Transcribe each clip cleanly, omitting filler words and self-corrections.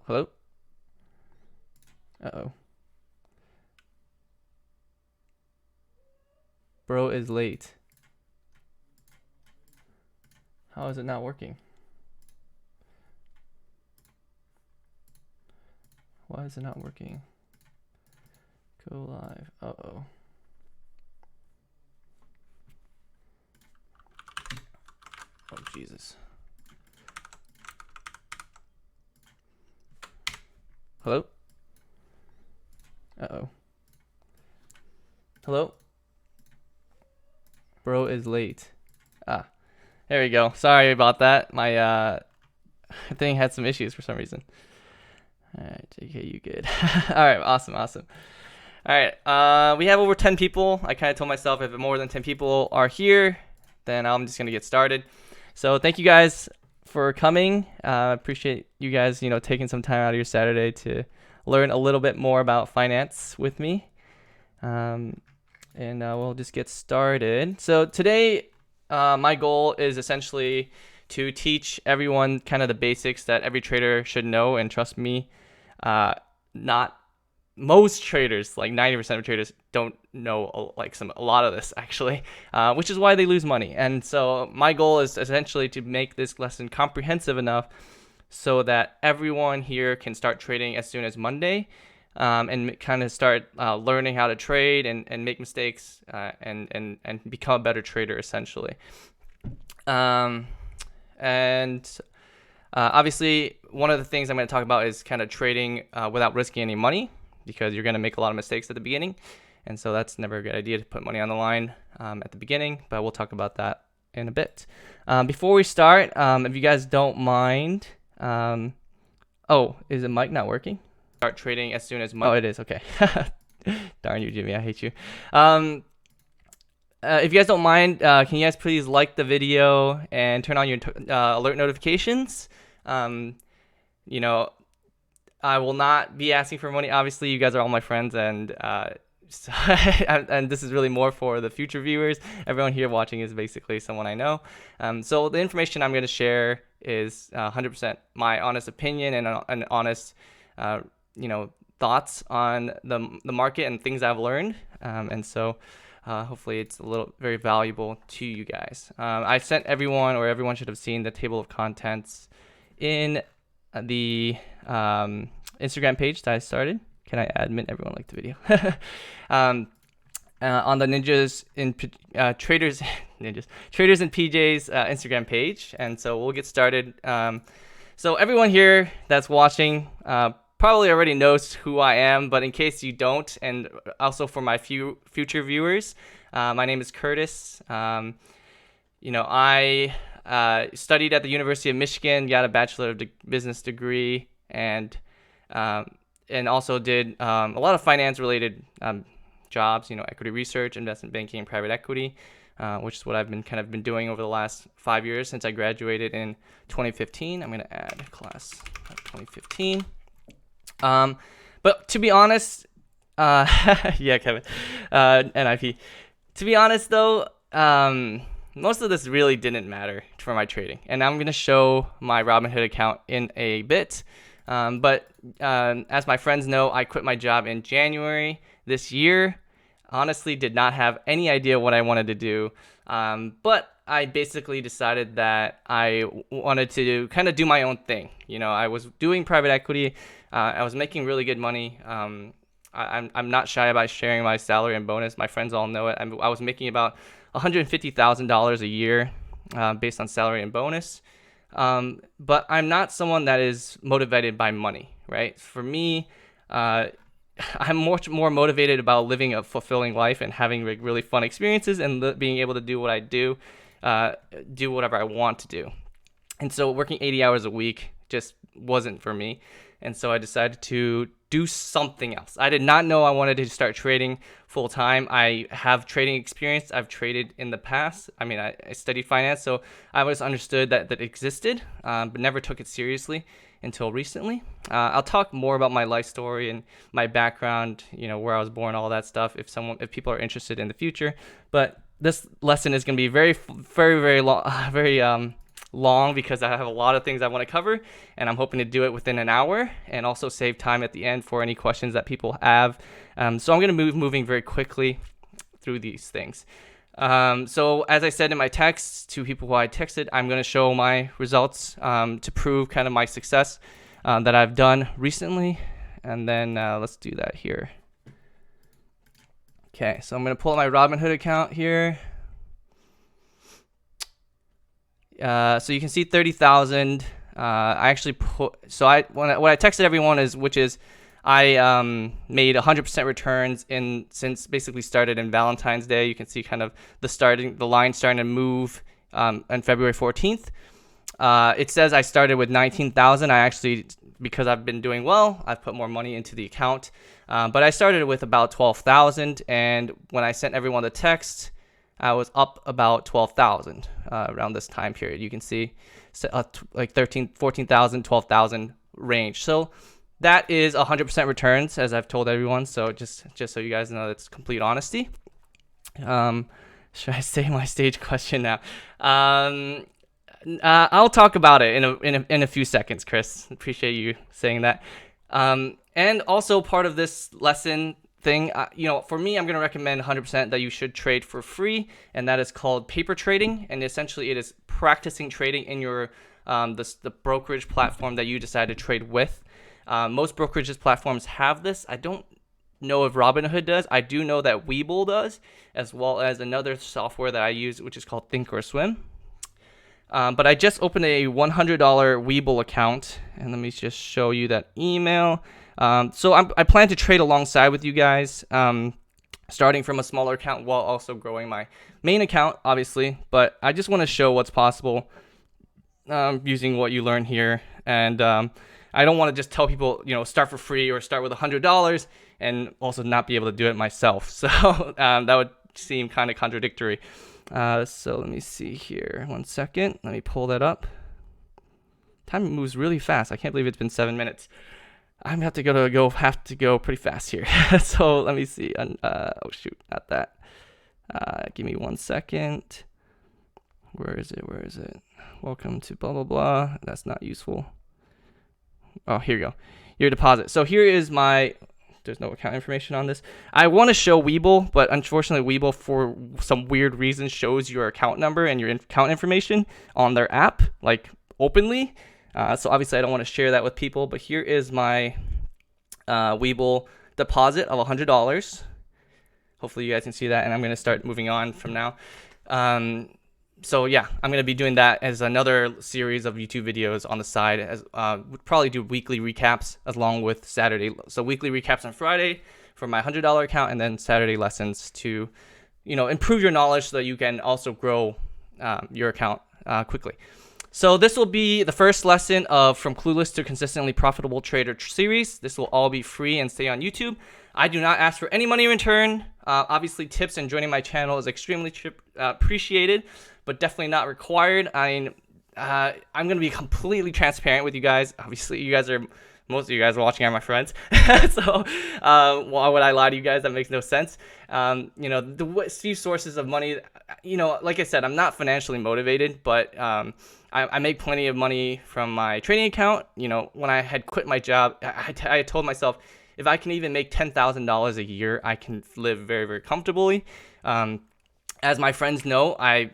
Hello? Uh-oh. Bro is late. How is it not working? Why is it not working? Go live. Uh-oh. Oh, Jesus. Hello? Uh-oh. Hello? Bro is late. Ah, there we go. Sorry about that. My thing had some issues for some reason. All right, JK, you good? All right, awesome. All right, we have over 10 people. I kind of told myself if more than 10 people are here, then I'm just gonna get started. So thank you guys for coming. Appreciate you guys, taking some time out of your Saturday to learn a little bit more about finance with me. And we'll just get started. So today, my goal is essentially to teach everyone kind of the basics that every trader should know. And trust me, not most traders, like 90% of traders, don't know a lot of this actually, which is why they lose money. And so my goal is essentially to make this lesson comprehensive enough so that everyone here can start trading as soon as Monday, and kind of start learning how to trade and make mistakes, and become a better trader essentially. Obviously, one of the things I'm going to talk about is kind of trading without risking any money, because you're going to make a lot of mistakes at the beginning. And so that's never a good idea to put money on the line at the beginning, but we'll talk about that in a bit. Before we start, if you guys don't mind, oh, is the mic not working? Start trading as soon as Monday. Oh, it is. Okay. Darn you, Jimmy. I hate you. If you guys don't mind, can you guys please like the video and turn on your alert notifications? I will not be asking for money. Obviously, you guys are all my friends, and so and this is really more for the future viewers. Everyone here watching is basically someone I know. So the information I'm going to share is 100% my honest opinion and honest, thoughts on the market and things I've learned. And so hopefully it's very valuable to you guys. I sent everyone, or everyone should have seen the table of contents in the Instagram page that I started. Can I admit everyone liked the video? On the Ninjas in Traders in PJ's Instagram page. And so we'll get started. So everyone here that's watching probably already knows who I am, but in case you don't, and also for my future viewers, my name is Curtis. I studied at the University of Michigan, got a Bachelor of Business degree, and also did a lot of finance-related jobs, equity research, investment banking, and private equity, which is what I've been doing over the last 5 years since I graduated in 2015. I'm going to add class of 2015. But to be honest, yeah, Kevin, NIP. To be honest, though, most of this really didn't matter for my trading, and I'm going to show my Robinhood account in a bit. But as my friends know, I quit my job in January this year. Honestly, did not have any idea what I wanted to do, but I basically decided that I wanted to kind of do my own thing. I was doing private equity. I was making really good money. I'm not shy about sharing my salary and bonus. My friends all know it. I was making about $150,000 a year based on salary and bonus. But I'm not someone that is motivated by money, right? For me, I'm much more motivated about living a fulfilling life and having really fun experiences and being able to do what I do whatever I want to do. And so working 80 hours a week just wasn't for me. And so I decided to do something else. I did not know I wanted to start trading full time. I have trading experience. I've traded in the past. I studied finance, so I always understood that existed, but never took it seriously until recently. I'll talk more about my life story and my background, where I was born, all that stuff, if people are interested in the future. But this lesson is going to be very, very, very long, very long because I have a lot of things I want to cover, and I'm hoping to do it within an hour and also save time at the end for any questions that people have. So I'm going to moving very quickly through these things. So as I said in my text to people who I texted, I'm going to show my results to prove kind of my success that I've done recently. And then let's do that here. Okay, so I'm going to pull up my Robinhood account here. So you can see 30,000. I actually put, so what I texted everyone is, I made 100% returns since basically started in Valentine's Day. You can see kind of the line starting to move on February 14th. It says I started with 19,000. I actually, because I've been doing well, I've put more money into the account. But I started with about 12,000, and when I sent everyone the text, I was up about 12,000 around this time period. You can see like 13, 14,000, 12,000 range. So that is 100% returns, as I've told everyone. So just so you guys know, that's complete honesty. Should I say my stage question now? I'll talk about it in a few seconds, Chris. Appreciate you saying that. And also part of this lesson thing, for me, I'm going to recommend 100% that you should trade for free, and that is called paper trading. And essentially, it is practicing trading in your the brokerage platform that you decide to trade with. Most brokerages platforms have this. I don't know if Robinhood does. I do know that Webull does, as well as another software that I use, which is called Thinkorswim. But I just opened a $100 Webull account, and let me just show you that email. So I plan to trade alongside with you guys, starting from a smaller account while also growing my main account, obviously. But I just want to show what's possible using what you learn here. And I don't want to just tell people, start for free or start with $100 and also not be able to do it myself. So that would seem kind of contradictory. So let me see here. 1 second. Let me pull that up. Time moves really fast. I can't believe it's been 7 minutes. I'm have to go pretty fast here. So let me see. Oh shoot, not that. Give me 1 second. Where is it? Welcome to blah blah blah. That's not useful. Oh, here you go. Your deposit. So here is my. There's no account information on this. I want to show Webull, but unfortunately Webull, for some weird reason, shows your account number and your account information on their app, like openly. So obviously I don't want to share that with people, but here is my Webull deposit of $100. Hopefully you guys can see that, and I'm going to start moving on from now. So yeah, I'm going to be doing that as another series of YouTube videos on the side. As we'd probably do weekly recaps along with Saturday. So weekly recaps on Friday for my $100 account, and then Saturday lessons to, improve your knowledge so that you can also grow your account quickly. So this will be the first lesson of From Clueless to Consistently Profitable Trader series. This will all be free and stay on YouTube. I do not ask for any money in return. Obviously, tips and joining my channel is extremely appreciated, but definitely not required. I'm going to be completely transparent with you guys. Obviously, most of you guys watching are my friends. So why would I lie to you guys? That makes no sense. The few sources of money, like I said, I'm not financially motivated, but I make plenty of money from my trading account. When I had quit my job, I told myself, if I can even make $10,000 a year, I can live very, very comfortably. As my friends know, I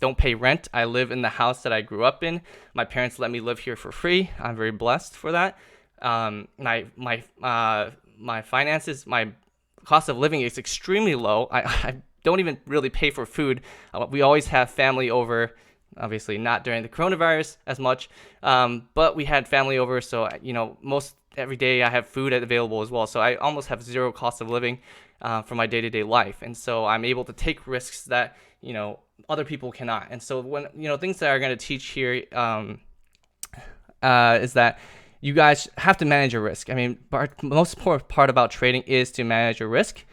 don't pay rent. I live in the house that I grew up in. My parents let me live here for free. I'm very blessed for that. My finances, my cost of living is extremely low. I don't even really pay for food. We always have family over. Obviously not during the coronavirus as much, but we had family over, so most every day I have food available as well. So I almost have zero cost of living for my day-to-day life, and so I'm able to take risks that other people cannot. And so when things that I'm going to teach here is that you guys have to manage your risk. I mean, most important part about trading is to manage your risk,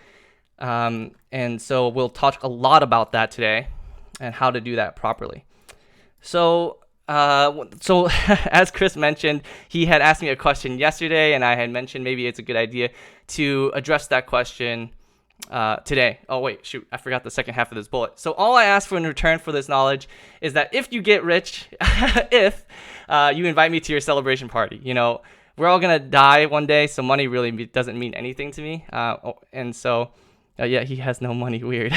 and so we'll talk a lot about that today and how to do that properly. So as Chris mentioned, he had asked me a question yesterday, and I had mentioned maybe it's a good idea to address that question today. Oh wait, shoot, I forgot the second half of this bullet. So all I ask for in return for this knowledge is that if you get rich, if you invite me to your celebration party. You know, we're all gonna die one day, so money really doesn't mean anything to me. And so, yeah, he has no money. Weird.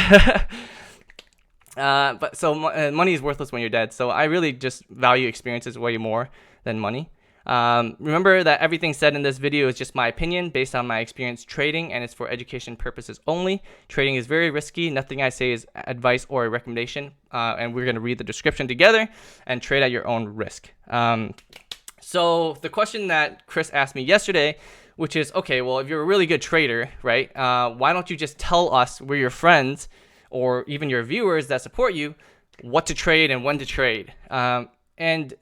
But so money is worthless when you're dead. So I really just value experiences way more than money. Remember that everything said in this video is just my opinion based on my experience trading, and it's for education purposes only. Trading is very risky. Nothing I say is advice or a recommendation. And we're going to read the description together and trade at your own risk. So the question that Chris asked me yesterday, which is, okay, well, if you're a really good trader, right, why don't you just tell us, we're your friends, or even your viewers that support you, what to trade and when to trade? And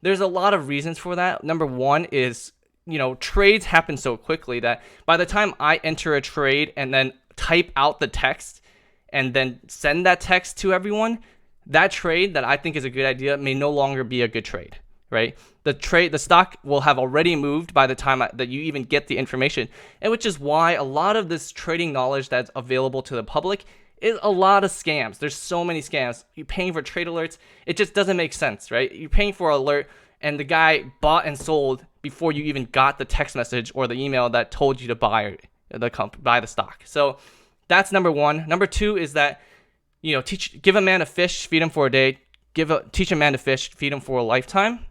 there's a lot of reasons for that. Number one is, you know, trades happen so quickly that by the time I enter a trade and then type out the text and then send that text to everyone, that trade that I think is a good idea may no longer be a good trade, right? The stock will have already moved by the time that you even get the information, and which is why a lot of this trading knowledge that's available to the public is a lot of scams. There's so many scams. You're paying for trade alerts. It just doesn't make sense, right? You're paying for an alert and the guy bought and sold before you even got the text message or the email that told you to buy the stock. So that's number one. Number two is that, you know, give a man a fish, feed him for a day. Teach a man to fish, feed him for a lifetime.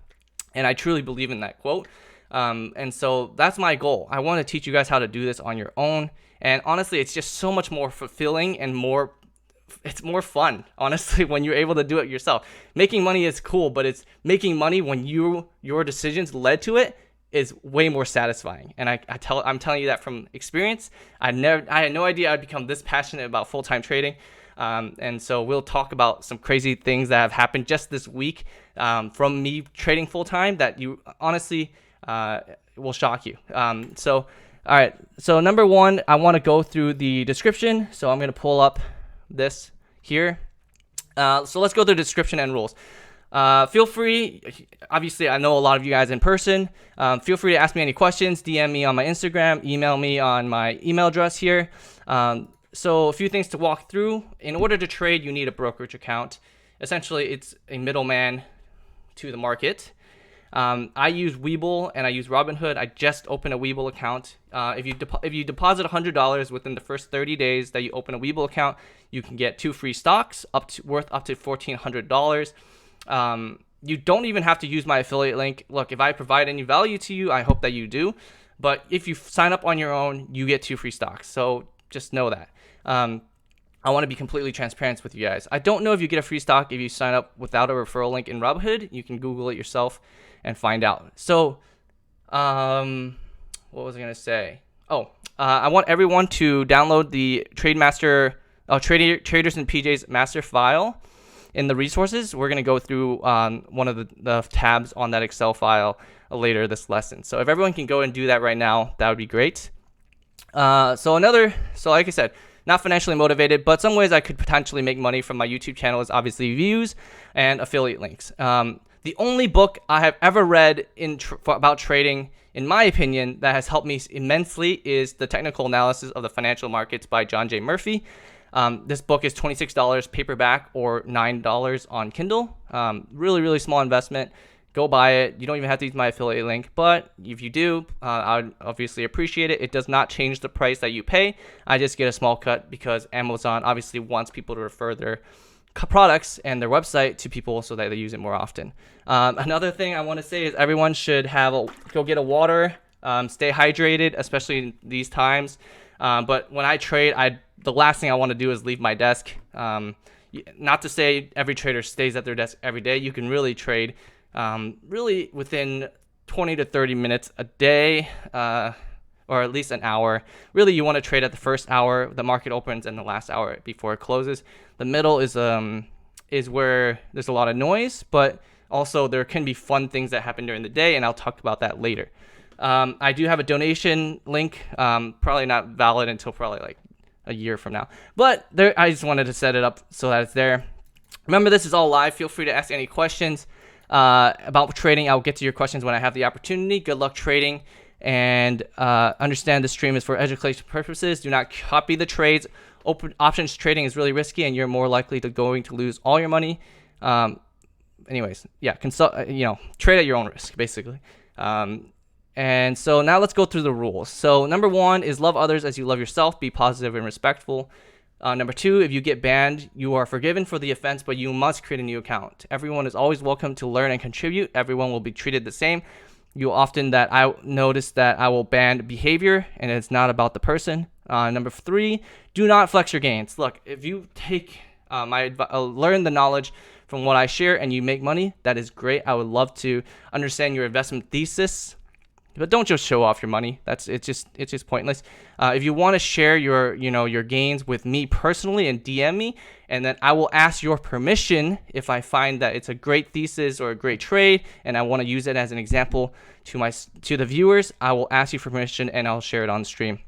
And I truly believe in that quote. And so that's my goal. I want to teach you guys how to do this on your own. And honestly, it's just so much more fulfilling and it's more fun, honestly, when you're able to do it yourself. Making money is cool, but it's making money when your decisions led to it is way more satisfying. And I'm telling you that from experience. I had no idea I'd become this passionate about full-time trading. And so we'll talk about some crazy things that have happened just this week from me trading full-time that you honestly will shock you. All right, so number one, I want to go through the description. So I'm going to pull up this here. So let's go through the description and rules. Feel free, obviously I know a lot of you guys in person. Feel free to ask me any questions, DM me on my Instagram, email me on my email address here. So a few things to walk through. In order to trade, you need a brokerage account. Essentially, it's a middleman to the market. I use Webull and I use Robinhood. I just opened a Webull account. If you deposit $100 within the first 30 days that you open a Webull account, you can get 2 free stocks worth up to $1,400. You don't even have to use my affiliate link. Look, if I provide any value to you, I hope that you do. But if you sign up on your own, you get 2 free stocks. So just know that. I want to be completely transparent with you guys. I don't know if you get a free stock if you sign up without a referral link in Robinhood. You can Google it yourself and find out. So, what was I going to say? I want everyone to download the Traders and PJ's master file in the resources. We're going to go through one of the tabs on that Excel file later this lesson. So if everyone can go and do that right now, that would be great. So like I said, not financially motivated, but some ways I could potentially make money from my YouTube channel is obviously views and affiliate links. The only book I have ever read about trading, in my opinion, that has helped me immensely is The Technical Analysis of the Financial Markets by John J. Murphy. This book is $26 paperback or $9 on Kindle. Really, really small investment. Go buy it. You don't even have to use my affiliate link, but if you do, I would obviously appreciate it. It does not change the price that you pay. I just get a small cut because Amazon obviously wants people to refer their products and their website to people so that they use it more often. Another thing I want to say is everyone should go get a water, stay hydrated, especially in these times. But when I trade, the last thing I want to do is leave my desk. Not to say every trader stays at their desk every day. You can really trade really within 20 to 30 minutes a day, or at least an hour. Really, you want to trade at the first hour the market opens and the last hour before it closes. The middle is where there's a lot of noise, but also there can be fun things that happen during the day, and I'll talk about that later. I do have a donation link, probably not valid until probably like a year from now, but I just wanted to set it up so that it's there. Remember, this is all live. Feel free to ask any questions about trading. I'll get to your questions when I have the opportunity. Good luck trading. and understand the stream is for education purposes. Do not copy the trades. Open options trading is really risky, and you're more likely to lose all your money. Anyways, yeah, trade at your own risk, basically. And so now let's go through the rules. So number 1 is love others as you love yourself. Be positive and respectful. Number 2, if you get banned, you are forgiven for the offense, but you must create a new account. Everyone is always welcome to learn and contribute. Everyone will be treated the same. You often that I notice that I will ban behavior, and it's not about the person. Number 3, do not flex your gains. Look, if you take learn the knowledge from what I share and you make money, that is great. I would love to understand your investment thesis. But don't just show off your money. It's just pointless. If you want to share your gains with me personally and DM me, and then I will ask your permission if I find that it's a great thesis or a great trade, and I want to use it as an example to the viewers. I will ask you for permission and I'll share it on stream.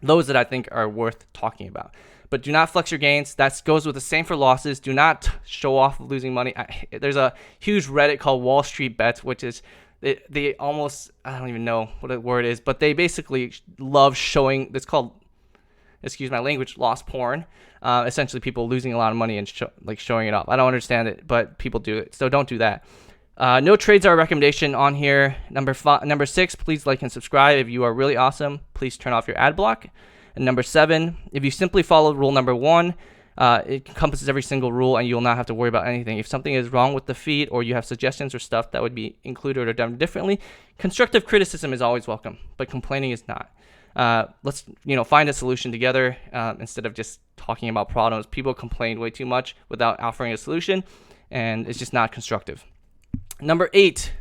Those that I think are worth talking about. But do not flex your gains. That goes with the same for losses. Do not show off losing money. There's a huge Reddit called Wall Street Bets, which is they almost, I don't even know what the word is, but they basically love showing, it's called, excuse my language, loss porn. Essentially people losing a lot of money and showing it off. I don't understand it, but people do it. So don't do that. No trades are a recommendation on here. Number 6, please like and subscribe. If you are really awesome, please turn off your ad block. And number 7, if you simply follow rule number 1, it encompasses every single rule and you'll not have to worry about anything. If something is wrong with the feed or you have suggestions or stuff that would be included or done differently, constructive criticism is always welcome, but complaining is not. Let's find a solution together instead of just talking about problems. People complain way too much without offering a solution, and it's just not constructive. Number 8,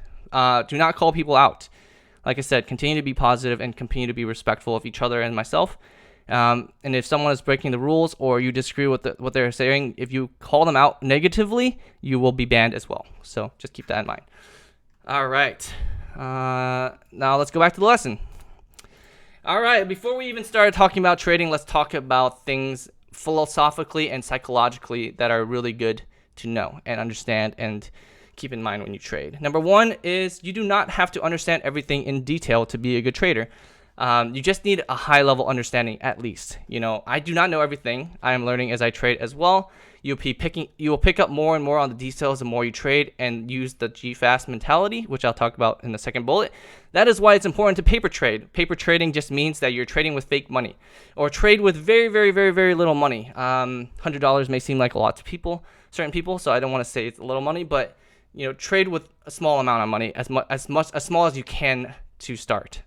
do not call people out. Like I said, continue to be positive and continue to be respectful of each other and myself. And if someone is breaking the rules or you disagree with what they're saying, if you call them out negatively, you will be banned as well. So just keep that in mind. All right. Now let's go back to the lesson. All right. Before we even start talking about trading, let's talk about things philosophically and psychologically that are really good to know and understand and keep in mind when you trade. Number 1 is you do not have to understand everything in detail to be a good trader. You just need a high level understanding at least. I do not know everything. I am learning as I trade as well. You will pick up more and more on the details the more you trade and use the GFAST mentality, which I'll talk about in the second bullet. That is why it's important to paper trade. Paper trading just means that you're trading with fake money or trade with very, very, very, very little money. $100 may seem like a lot to certain people, so I don't want to say it's a little money, but trade with a small amount of money, as small as you can to start.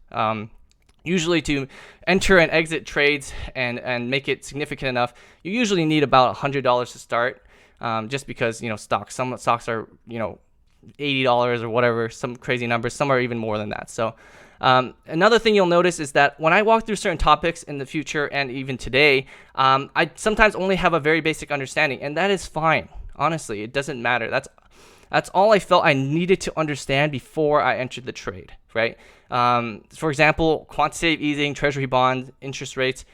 Usually to enter and exit trades and make it significant enough, you usually need about $100 to start, just because, stocks, some stocks are, $80 or whatever, some crazy numbers, some are even more than that. So another thing you'll notice is that when I walk through certain topics in the future and even today, I sometimes only have a very basic understanding, and that is fine. Honestly, it doesn't matter. That's all I felt I needed to understand before I entered the trade, right? For example, quantitative easing, treasury bonds, interest rates.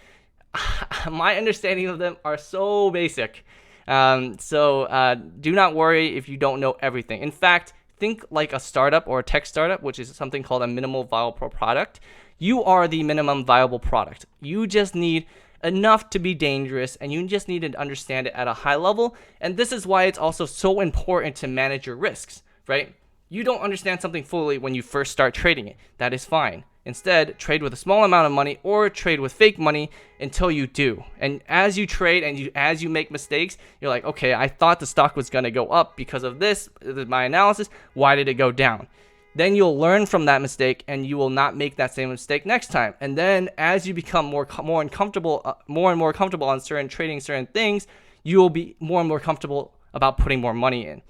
My understanding of them are so basic. So do not worry if you don't know everything. In fact, think like a startup or a tech startup, which is something called a minimal viable product. You are the minimum viable product. You just need enough to be dangerous, and you just need to understand it at a high level. And this is why it's also so important to manage your risks, right? You don't understand something fully when you first start trading it. That is fine. Instead, trade with a small amount of money or trade with fake money until you do. And as you trade and as you make mistakes, you're like, okay, I thought the stock was going to go up because of this, my analysis. Why did it go down? Then you'll learn from that mistake and you will not make that same mistake next time. And then as you become more and more comfortable on certain things, you will be more and more comfortable about putting more money in.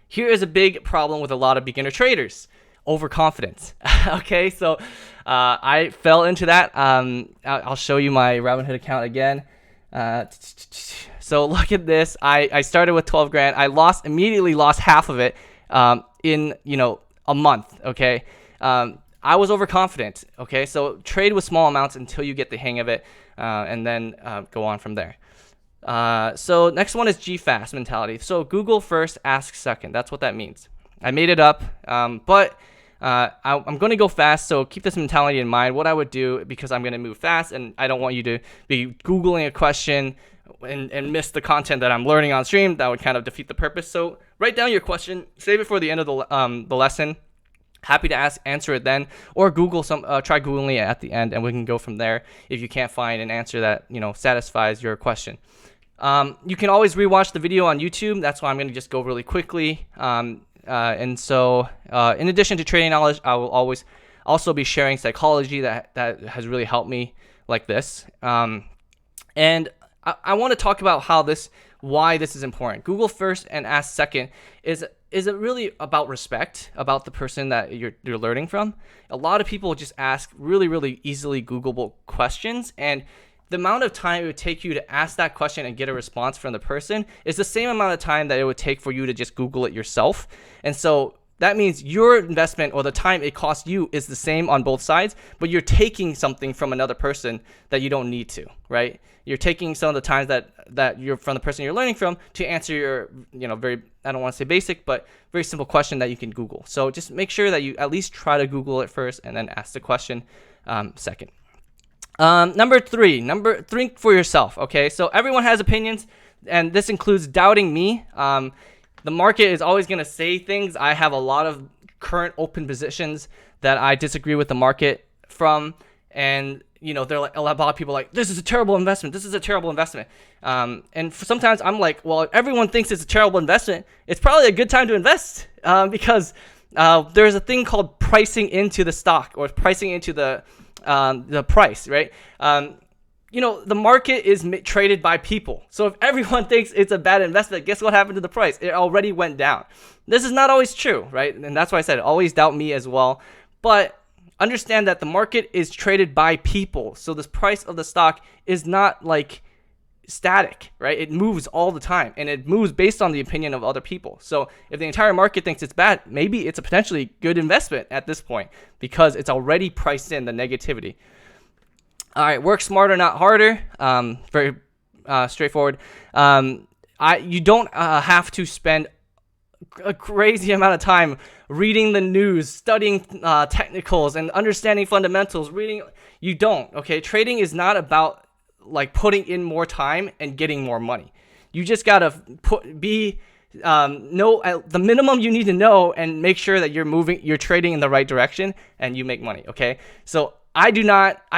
Here is a big problem with a lot of beginner traders: overconfidence. Okay, so I fell into that. I'll show you my Robinhood account again. So look at this. I started with 12 grand. I immediately lost half of it in a month. Okay, I was overconfident. Okay, so trade with small amounts until you get the hang of it, and then go on from there. So next one is GFAST mentality. So Google first, ask second. That's what that means. I made it up, but I'm going to go fast, so keep this mentality in mind. What I would do, because I'm going to move fast and I don't want you to be Googling a question and miss the content that I'm learning on stream. That would kind of defeat the purpose. So write down your question, save it for the end of the lesson. Happy to answer it then, or try Googling it at the end, and we can go from there if you can't find an answer that satisfies your question. You can always rewatch the video on YouTube. That's why I'm going to just go really quickly. And so in addition to trading knowledge, I will always also be sharing psychology that has really helped me, like this. And I want to talk about why this is important. Google first and ask second. Is it really about respect, about the person that you're learning from? A lot of people just ask really, really easily Googleable questions, and the amount of time it would take you to ask that question and get a response from the person is the same amount of time that it would take for you to just Google it yourself. And so that means your investment, or the time it costs you, is the same on both sides, but you're taking something from another person that you don't need to, right? You're taking some of the times that you're from the person you're learning from to answer your, very, I don't want to say basic, but very simple question that you can Google. So just make sure that you at least try to Google it first and then ask the question second. Number three, think for yourself. Okay, so everyone has opinions, and this includes doubting me. The market is always going to say things. I have a lot of current open positions that I disagree with the market from, and they're like, a lot of people are like, this is a terrible investment. This is a terrible investment. And sometimes I'm like, well, if everyone thinks it's a terrible investment, it's probably a good time to invest, because there's a thing called pricing into the stock, or pricing into the price, right? The market is traded by people. So if everyone thinks it's a bad investment, guess what happened to the price? It already went down. This is not always true, right? And that's why I said always doubt me as well. But understand that the market is traded by people. So this price of the stock is not like static, right? It moves all the time, and it moves based on the opinion of other people. So if the entire market thinks it's bad, maybe it's a potentially good investment at this point, because it's already priced in the negativity. All right, work smarter, not harder. Very straightforward. You don't have to spend a crazy amount of time reading the news, studying technicals, and understanding fundamentals. You don't. Okay, trading is not about like putting in more time and getting more money. You just gotta know the minimum you need to know, and make sure that you're trading in the right direction, and you make money. Okay, so I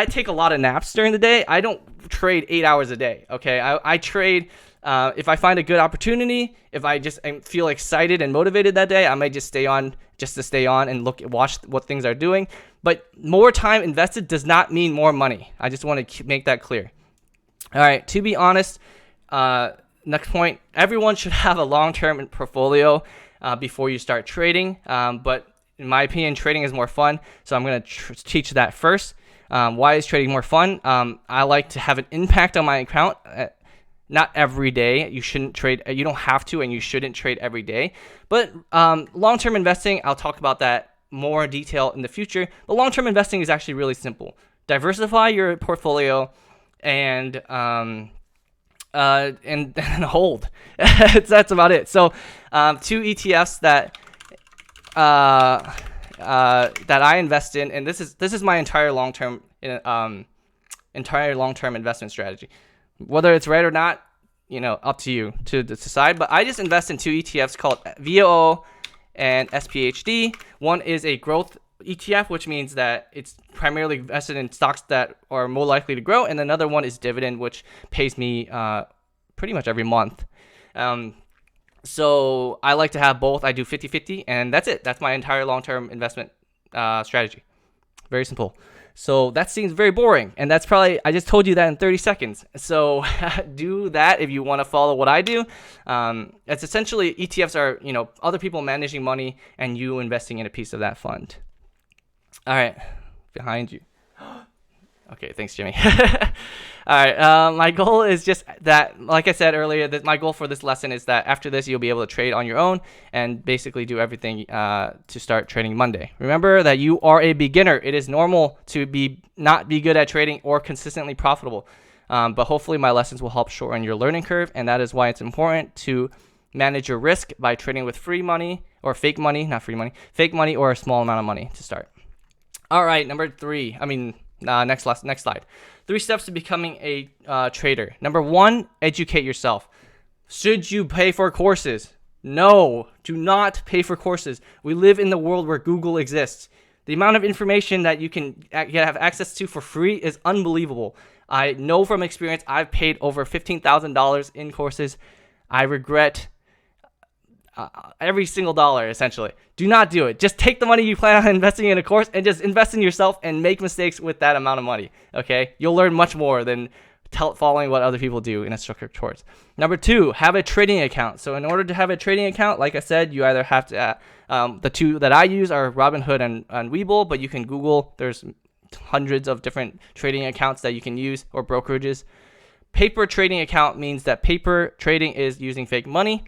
take a lot of naps during the day. I don't trade 8 hours a day. Okay, I trade if I find a good opportunity. If I just feel excited and motivated that day, I might just stay on and watch what things are doing. But more time invested does not mean more money. I just want to make that clear. All right, to be honest, next point, everyone should have a long-term portfolio before you start trading. But in my opinion, trading is more fun, so I'm going to teach that first. Why is trading more fun? I like to have an impact on my account. Not every day. You shouldn't trade. You don't have to, and you shouldn't trade every day. But long-term investing, I'll talk about that more in detail in the future. But long-term investing is actually really simple. Diversify your portfolio and hold. That's about it. So 2 ETFs that I invest in, and this is my entire long-term investment strategy. Whether it's right or not, up to you to decide. But I just invest in 2 ETFs called VOO and SPHD. One is a growth ETF, which means that it's primarily invested in stocks that are more likely to grow, and another one is dividend, which pays me pretty much every month. So I like to have both. I do 50-50, and that's it. That's my entire long-term investment strategy. Very simple. So that seems very boring, and that's probably, I just told you that in 30 seconds. So do that if you want to follow what I do. It's essentially, ETFs are, other people managing money and you investing in a piece of that fund. All right, behind you. Okay, thanks, Jimmy. All right, my goal is just that, like I said earlier, that my goal for this lesson is that after this, you'll be able to trade on your own and basically do everything to start trading Monday. Remember that you are a beginner. It is normal to not be good at trading or consistently profitable. But hopefully my lessons will help shorten your learning curve, and that is why it's important to manage your risk by trading with free money or fake money, not free money, fake money or a small amount of money to start. All right, number 3. Next slide. 3 steps to becoming a trader. Number 1, educate yourself. Should you pay for courses? No, do not pay for courses. We live in the world where Google exists. The amount of information that you can have access to for free is unbelievable. I know from experience, I've paid over $15,000 in courses. I regret every single dollar, essentially. Do not do it. Just take the money you plan on investing in a course and just invest in yourself and make mistakes with that amount of money, okay? You'll learn much more than following what other people do in a structured course. Number 2, have a trading account. So in order to have a trading account, like I said, you either have to, the 2 that I use are Robinhood and Webull, but you can Google. There's hundreds of different trading accounts that you can use or brokerages. Paper trading account means that paper trading is using fake money,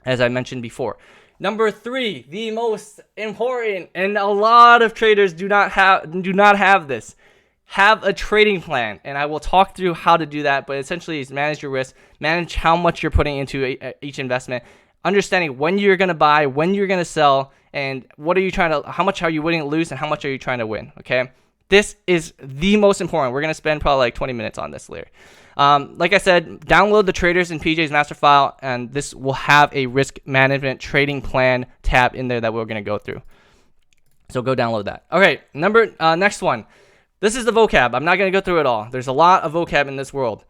as I mentioned before. Number 3, the most important, and a lot of traders do not have this. Have a trading plan, and I will talk through how to do that, but essentially is manage your risk, manage how much you're putting into each investment, understanding when you're going to buy, when you're going to sell, and how much are you willing to lose and how much are you trying to win, okay? This is the most important. We're going to spend probably like 20 minutes on this later. Like I said, download the Traders and PJ's master file, and this will have a risk management trading plan tab in there that we're going to go through. So go download that. Okay, next one. This is the vocab. I'm not going to go through it all. There's a lot of vocab in this world.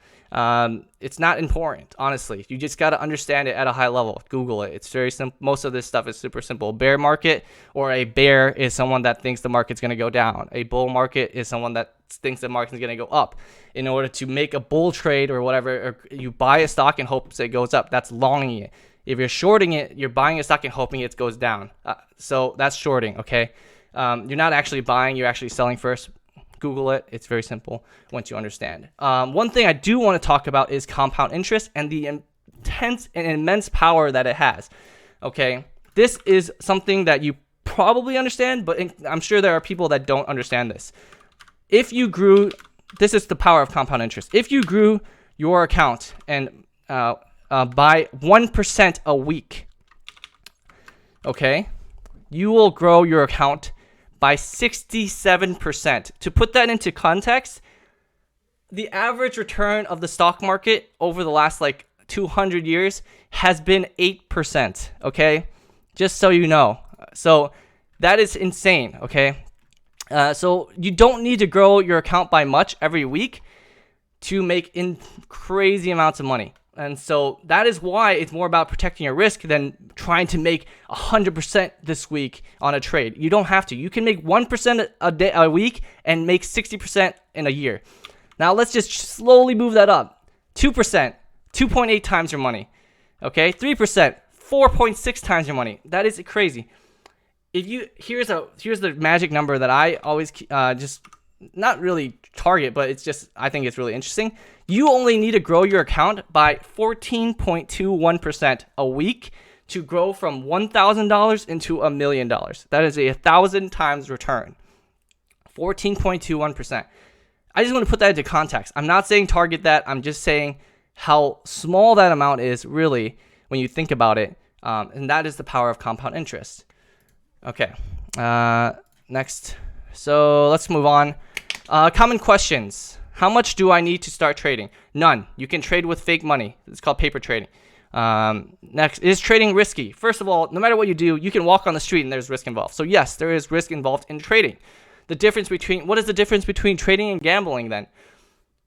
It's not important, honestly. You just got to understand it at a high level. Google it. It's very simple. Most of this stuff is super simple. Bear market, or a bear, is someone that thinks the market's going to go down. A bull market is someone that thinks the market's going to go up. In order to make a bull trade or whatever, or you buy a stock and hope it goes up. That's longing it. If you're shorting it, you're buying a stock and hoping it goes down. So that's shorting, okay? You're not actually buying. You're actually selling first. Google it. It's very simple once you understand. One thing I do want to talk about is compound interest and the intense and immense power that it has. Okay, this is something that you probably understand, but I'm sure there are people that don't understand this. This is the power of compound interest. If you grew your account and by 1% a week, okay, you will grow your account by 67%. To put that into context, the average return of the stock market over the last 200 years has been 8%, okay? Just so you know. So that is insane, okay? So you don't need to grow your account by much every week to make crazy amounts of money. And so that is why it's more about protecting your risk than trying to make 100% this week on a trade. You don't have to. You can make 1% a week and make 60% in a year. Now let's just slowly move that up. 2%, 2.8 times your money. Okay, 3%, 4.6 times your money. That is crazy. Here's the magic number that I always just not really target, but I think it's really interesting. You only need to grow your account by 14.21% a week to grow from $1,000 into $1 million. That is 1,000 times return. 14.21%. I just want to put that into context. I'm not saying target that. I'm just saying how small that amount is really when you think about it. And that is the power of compound interest. Okay. Next. So let's move on. Common questions. How much do I need to start trading? None. You can trade with fake money. It's called paper trading. Next, is trading risky? First of all, no matter what you do, you can walk on the street and there's risk involved. So yes, there is risk involved in trading. What is the difference between trading and gambling then?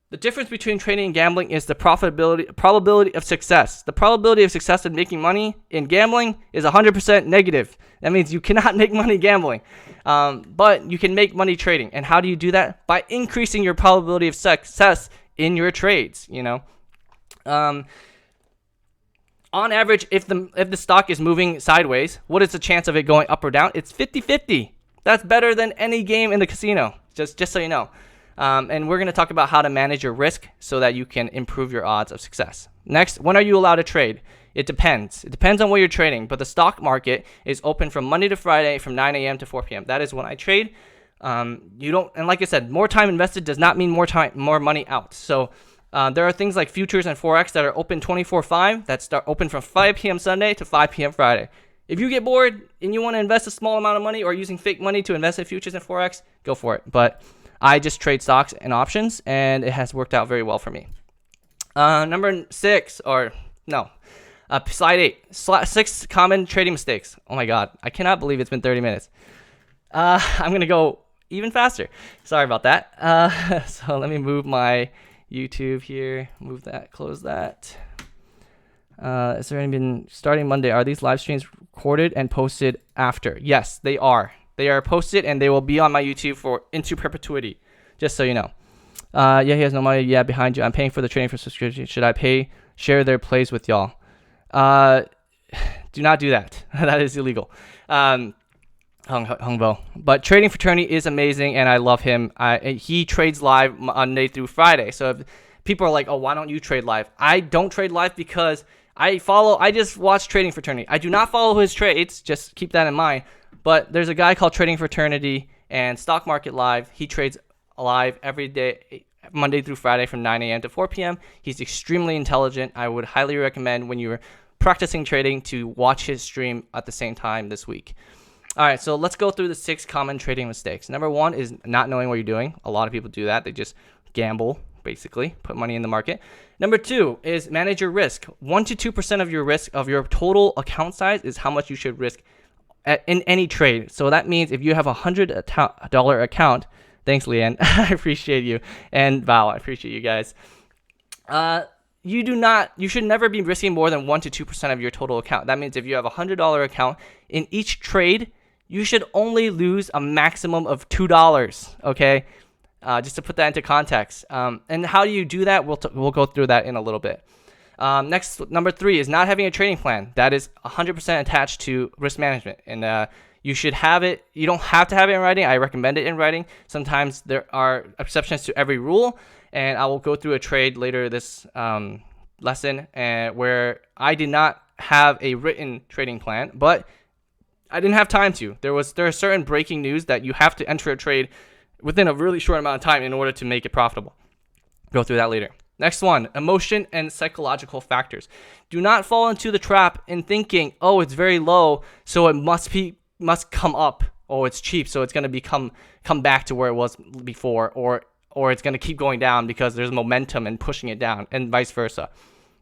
The difference between trading and gambling is the probability of success. The probability of success in making money in gambling is 100% negative. That means you cannot make money gambling. But you can make money trading. And how do you do that? By increasing your probability of success in your trades, on average, if the stock is moving sideways, what is the chance of it going up or down? It's 50-50. That's better than any game in the casino, just so you know. And we're going to talk about how to manage your risk so that you can improve your odds of success. Next, when are you allowed to trade? It depends. It depends on what you're trading, but the stock market is open from Monday to Friday from 9 a.m. to 4 p.m. That is when I trade. And like I said, more time invested does not mean more money out. So There are things like futures and Forex that are open 24/5 that start open from 5 p.m. Sunday to 5 p.m. Friday. If you get bored and you want to invest a small amount of money or using fake money to invest in futures and Forex, go for it. But I just trade stocks and options, and it has worked out very well for me. Number 6, or no, slide 8. 6 common trading mistakes. Oh my God, I cannot believe it's been 30 minutes. I'm going to go even faster. Sorry about that. So let me move my YouTube here. Move that, close that. Is there any been starting Monday? Are these live streams recorded and posted after? Yes, they are. They are posted and they will be on my YouTube for into perpetuity. Just so you know. Yeah, he has no money. Yeah, behind you. I'm paying for the training for subscription. Should I share their plays with y'all? Do not do that. That is illegal. Hungbo. But Trading Fraternity is amazing and I love him. He trades live Monday through Friday. So if people are like, oh, why don't you trade live? I don't trade live because I just watch Trading Fraternity. I do not follow his trades. Just keep that in mind. But there's a guy called Trading Fraternity and Stock Market Live. He trades live every day, Monday through Friday from 9 a.m. to 4 p.m. He's extremely intelligent. I would highly recommend when you're practicing trading to watch his stream at the same time this week. All right, so let's go through the 6 common trading mistakes. Number 1 is not knowing what you're doing. A lot of people do that. They just gamble, basically, put money in the market. Number 2 is manage your risk. 1 to 2% of your risk of your total account size is how much you should risk in any trade. So that means if you have a $100 account, thanks, Leanne, I appreciate you, and Val, I appreciate you guys. You should never be risking more than 1 to 2% of your total account. That means if you have a $100 account, in each trade, you should only lose a maximum of $2. Okay, just to put that into context. And how do you do that? We'll go through that in a little bit. Next, number 3 is not having a trading plan. That is 100% attached to risk management, and you should have it. You don't have to have it in writing. I recommend it in writing. Sometimes there are exceptions to every rule, and I will go through a trade later this lesson where I did not have a written trading plan, but I didn't have time to. There are certain breaking news that you have to enter a trade within a really short amount of time in order to make it profitable. Go through that later. Next one, emotion and psychological factors. Do not fall into the trap in thinking, oh, it's very low, so it must come up. Oh, it's cheap, so it's going to come back to where it was before, or it's going to keep going down because there's momentum and pushing it down, and vice versa.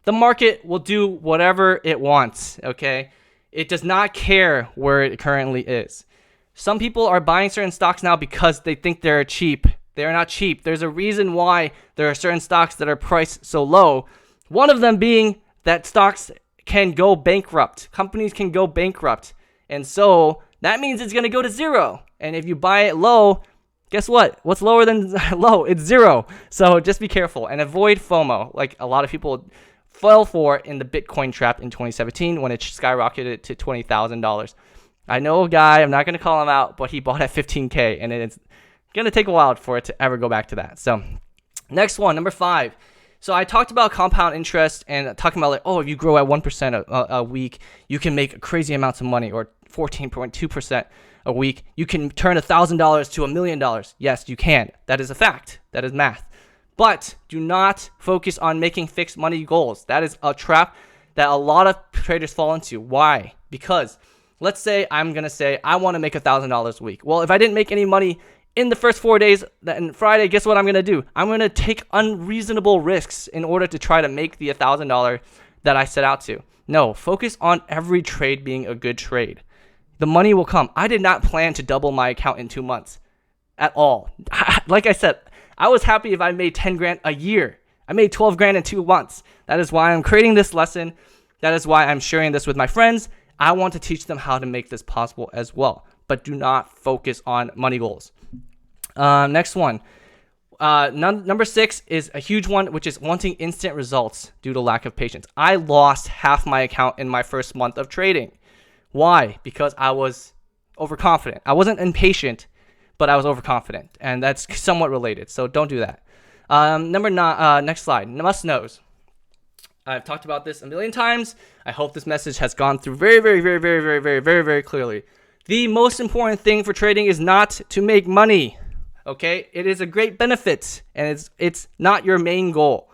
The market will do whatever it wants, okay? It does not care where it currently is. Some people are buying certain stocks now because they think they're cheap. They're not cheap. There's a reason why there are certain stocks that are priced so low. One of them being that stocks can go bankrupt. Companies can go bankrupt. And so that means it's going to go to zero. And if you buy it low, guess what? What's lower than low? It's zero. So just be careful and avoid FOMO, like a lot of people fell for in the Bitcoin trap in 2017 when it skyrocketed to $20,000. I know a guy, I'm not going to call him out, but he bought at 15K, and it's going to take a while for it to ever go back to that. So next one, number 5. So I talked about compound interest and talking about like, oh, if you grow at 1% a week, you can make crazy amounts of money, or 14.2% a week. You can turn $1,000 to $1 million. Yes, you can. That is a fact. That is math. But do not focus on making fixed money goals. That is a trap that a lot of traders fall into. Why? Because let's say I'm going to say I want to make $1,000 a week. Well, if I didn't make any money in the first 4 days and Friday, guess what I'm going to do? I'm going to take unreasonable risks in order to try to make the $1,000 that I set out to. No, focus on every trade being a good trade. The money will come. I did not plan to double my account in 2 months at all. Like I said, I was happy if I made 10 grand a year. I made 12 grand in 2 months. That is why I'm creating this lesson. That is why I'm sharing this with my friends. I want to teach them how to make this possible as well. But do not focus on money goals. Next one. Number 6 is a huge one, which is wanting instant results due to lack of patience. I lost half my account in my first month of trading. Why? Because I was overconfident. I wasn't impatient, but I was overconfident, and that's somewhat related. So don't do that. Number 9. Next slide. Must knows. I've talked about this a million times. I hope this message has gone through very, very, very, very, very, very, very, very clearly. The most important thing for trading is not to make money. Okay, it is a great benefit, and it's not your main goal.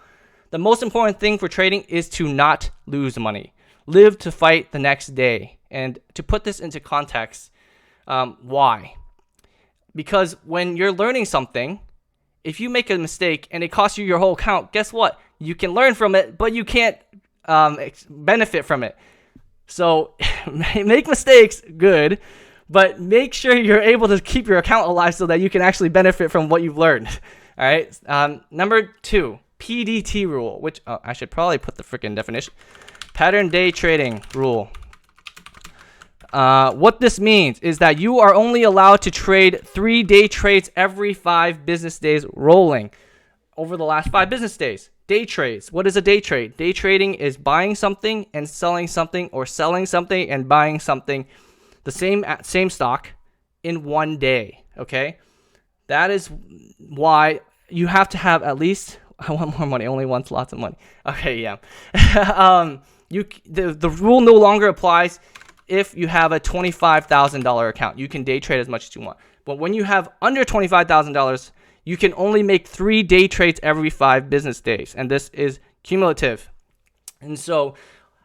The most important thing for trading is to not lose money. Live to fight the next day. And to put this into context, why? Because when you're learning something, if you make a mistake and it costs you your whole account, guess what? You can learn from it, but you can't benefit from it. So make mistakes, good, but make sure you're able to keep your account alive so that you can actually benefit from what you've learned. All right. Number 2, PDT rule, which I should probably put the freaking definition. Pattern day trading rule. What this means is that you are only allowed to trade 3-day trades every 5 business days rolling over the last 5 business days. Day trades. What is a day trade? Day trading is buying something and selling something, or selling something and buying something, the same stock in one day. Okay, that is why you have to have at least. I want more money. Only wants lots of money. Okay, yeah. The rule no longer applies if you have a $25,000 account. You can day trade as much as you want. But when you have under $25,000, you can only make 3 day trades every 5 business days. And this is cumulative. And so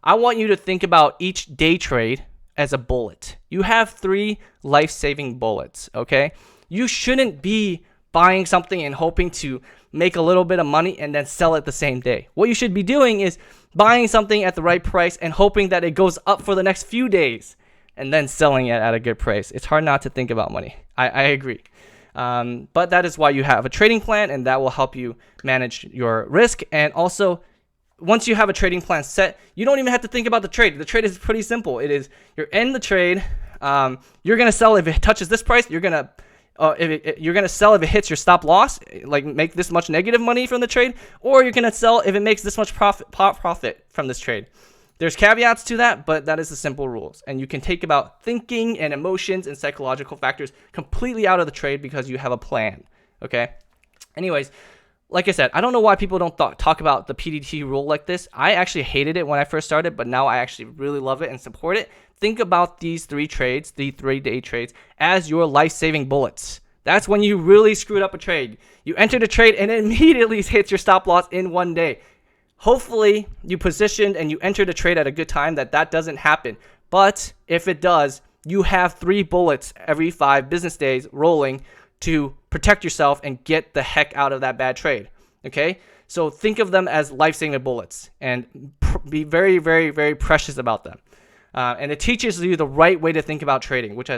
I want you to think about each day trade as a bullet. You have 3 life-saving bullets, okay? You shouldn't be buying something and hoping to make a little bit of money and then sell it the same day. What you should be doing is buying something at the right price and hoping that it goes up for the next few days and then selling it at a good price. It's hard not to think about money. I agree. But that is why you have a trading plan, and that will help you manage your risk. And also, once you have a trading plan set, you don't even have to think about the trade. The trade is pretty simple. It is, you're in the trade. You're going to sell if it touches this price. You're going to you're going to sell if it hits your stop loss, like make this much negative money from the trade, or you're going to sell if it makes this much profit from this trade. There's caveats to that, but that is the simple rules. And you can take about thinking and emotions and psychological factors completely out of the trade because you have a plan, okay? Anyways, like I said, I don't know why people don't talk about the PDT rule like this. I actually hated it when I first started, but now I actually really love it and support it. Think about these 3 trades, the 3-day trades, as your life-saving bullets. That's when you really screwed up a trade. You entered a trade and it immediately hits your stop loss in one day. Hopefully, you positioned and you entered a trade at a good time that doesn't happen. But if it does, you have 3 bullets every 5 business days rolling to protect yourself and get the heck out of that bad trade. Okay? So think of them as life-saving bullets and be very, very, very precious about them. And it teaches you the right way to think about trading, which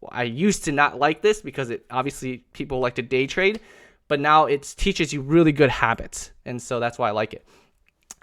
I used to not like this because obviously people like to day trade, but now it teaches you really good habits. And so that's why I like it.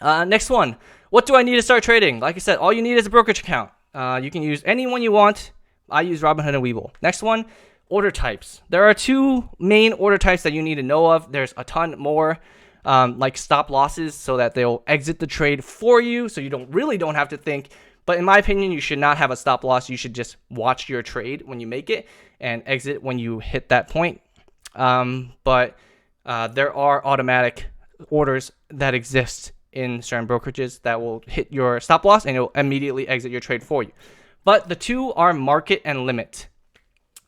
Next one, what do I need to start trading? Like I said, all you need is a brokerage account. You can use any one you want. I use Robinhood and Webull. Next one, order types. There are 2 main order types that you need to know of. There's a ton more, like stop losses, so that they'll exit the trade for you, so you don't have to think. But in my opinion, you should not have a stop loss. You should just watch your trade when you make it and exit when you hit that point. But there are automatic orders that exist in certain brokerages that will hit your stop loss and it'll immediately exit your trade for you. But the 2 are market and limit.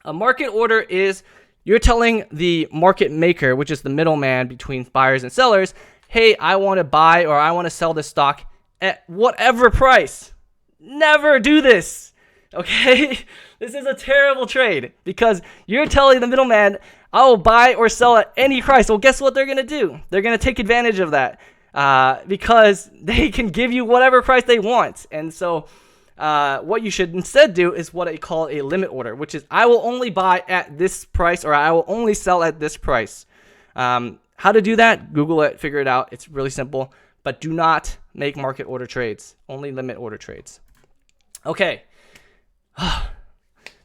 A market order is you're telling the market maker, which is the middleman between buyers and sellers, hey, I want to buy or I want to sell this stock at whatever price. Never do this, okay? This is a terrible trade because you're telling the middleman, I will buy or sell at any price. Well, guess what they're going to do? They're going to take advantage of that because they can give you whatever price they want. And so what you should instead do is what I call a limit order, which is I will only buy at this price or I will only sell at this price. How to do that? Google it, figure it out. It's really simple. But do not make market order trades. Only limit order trades. Okay.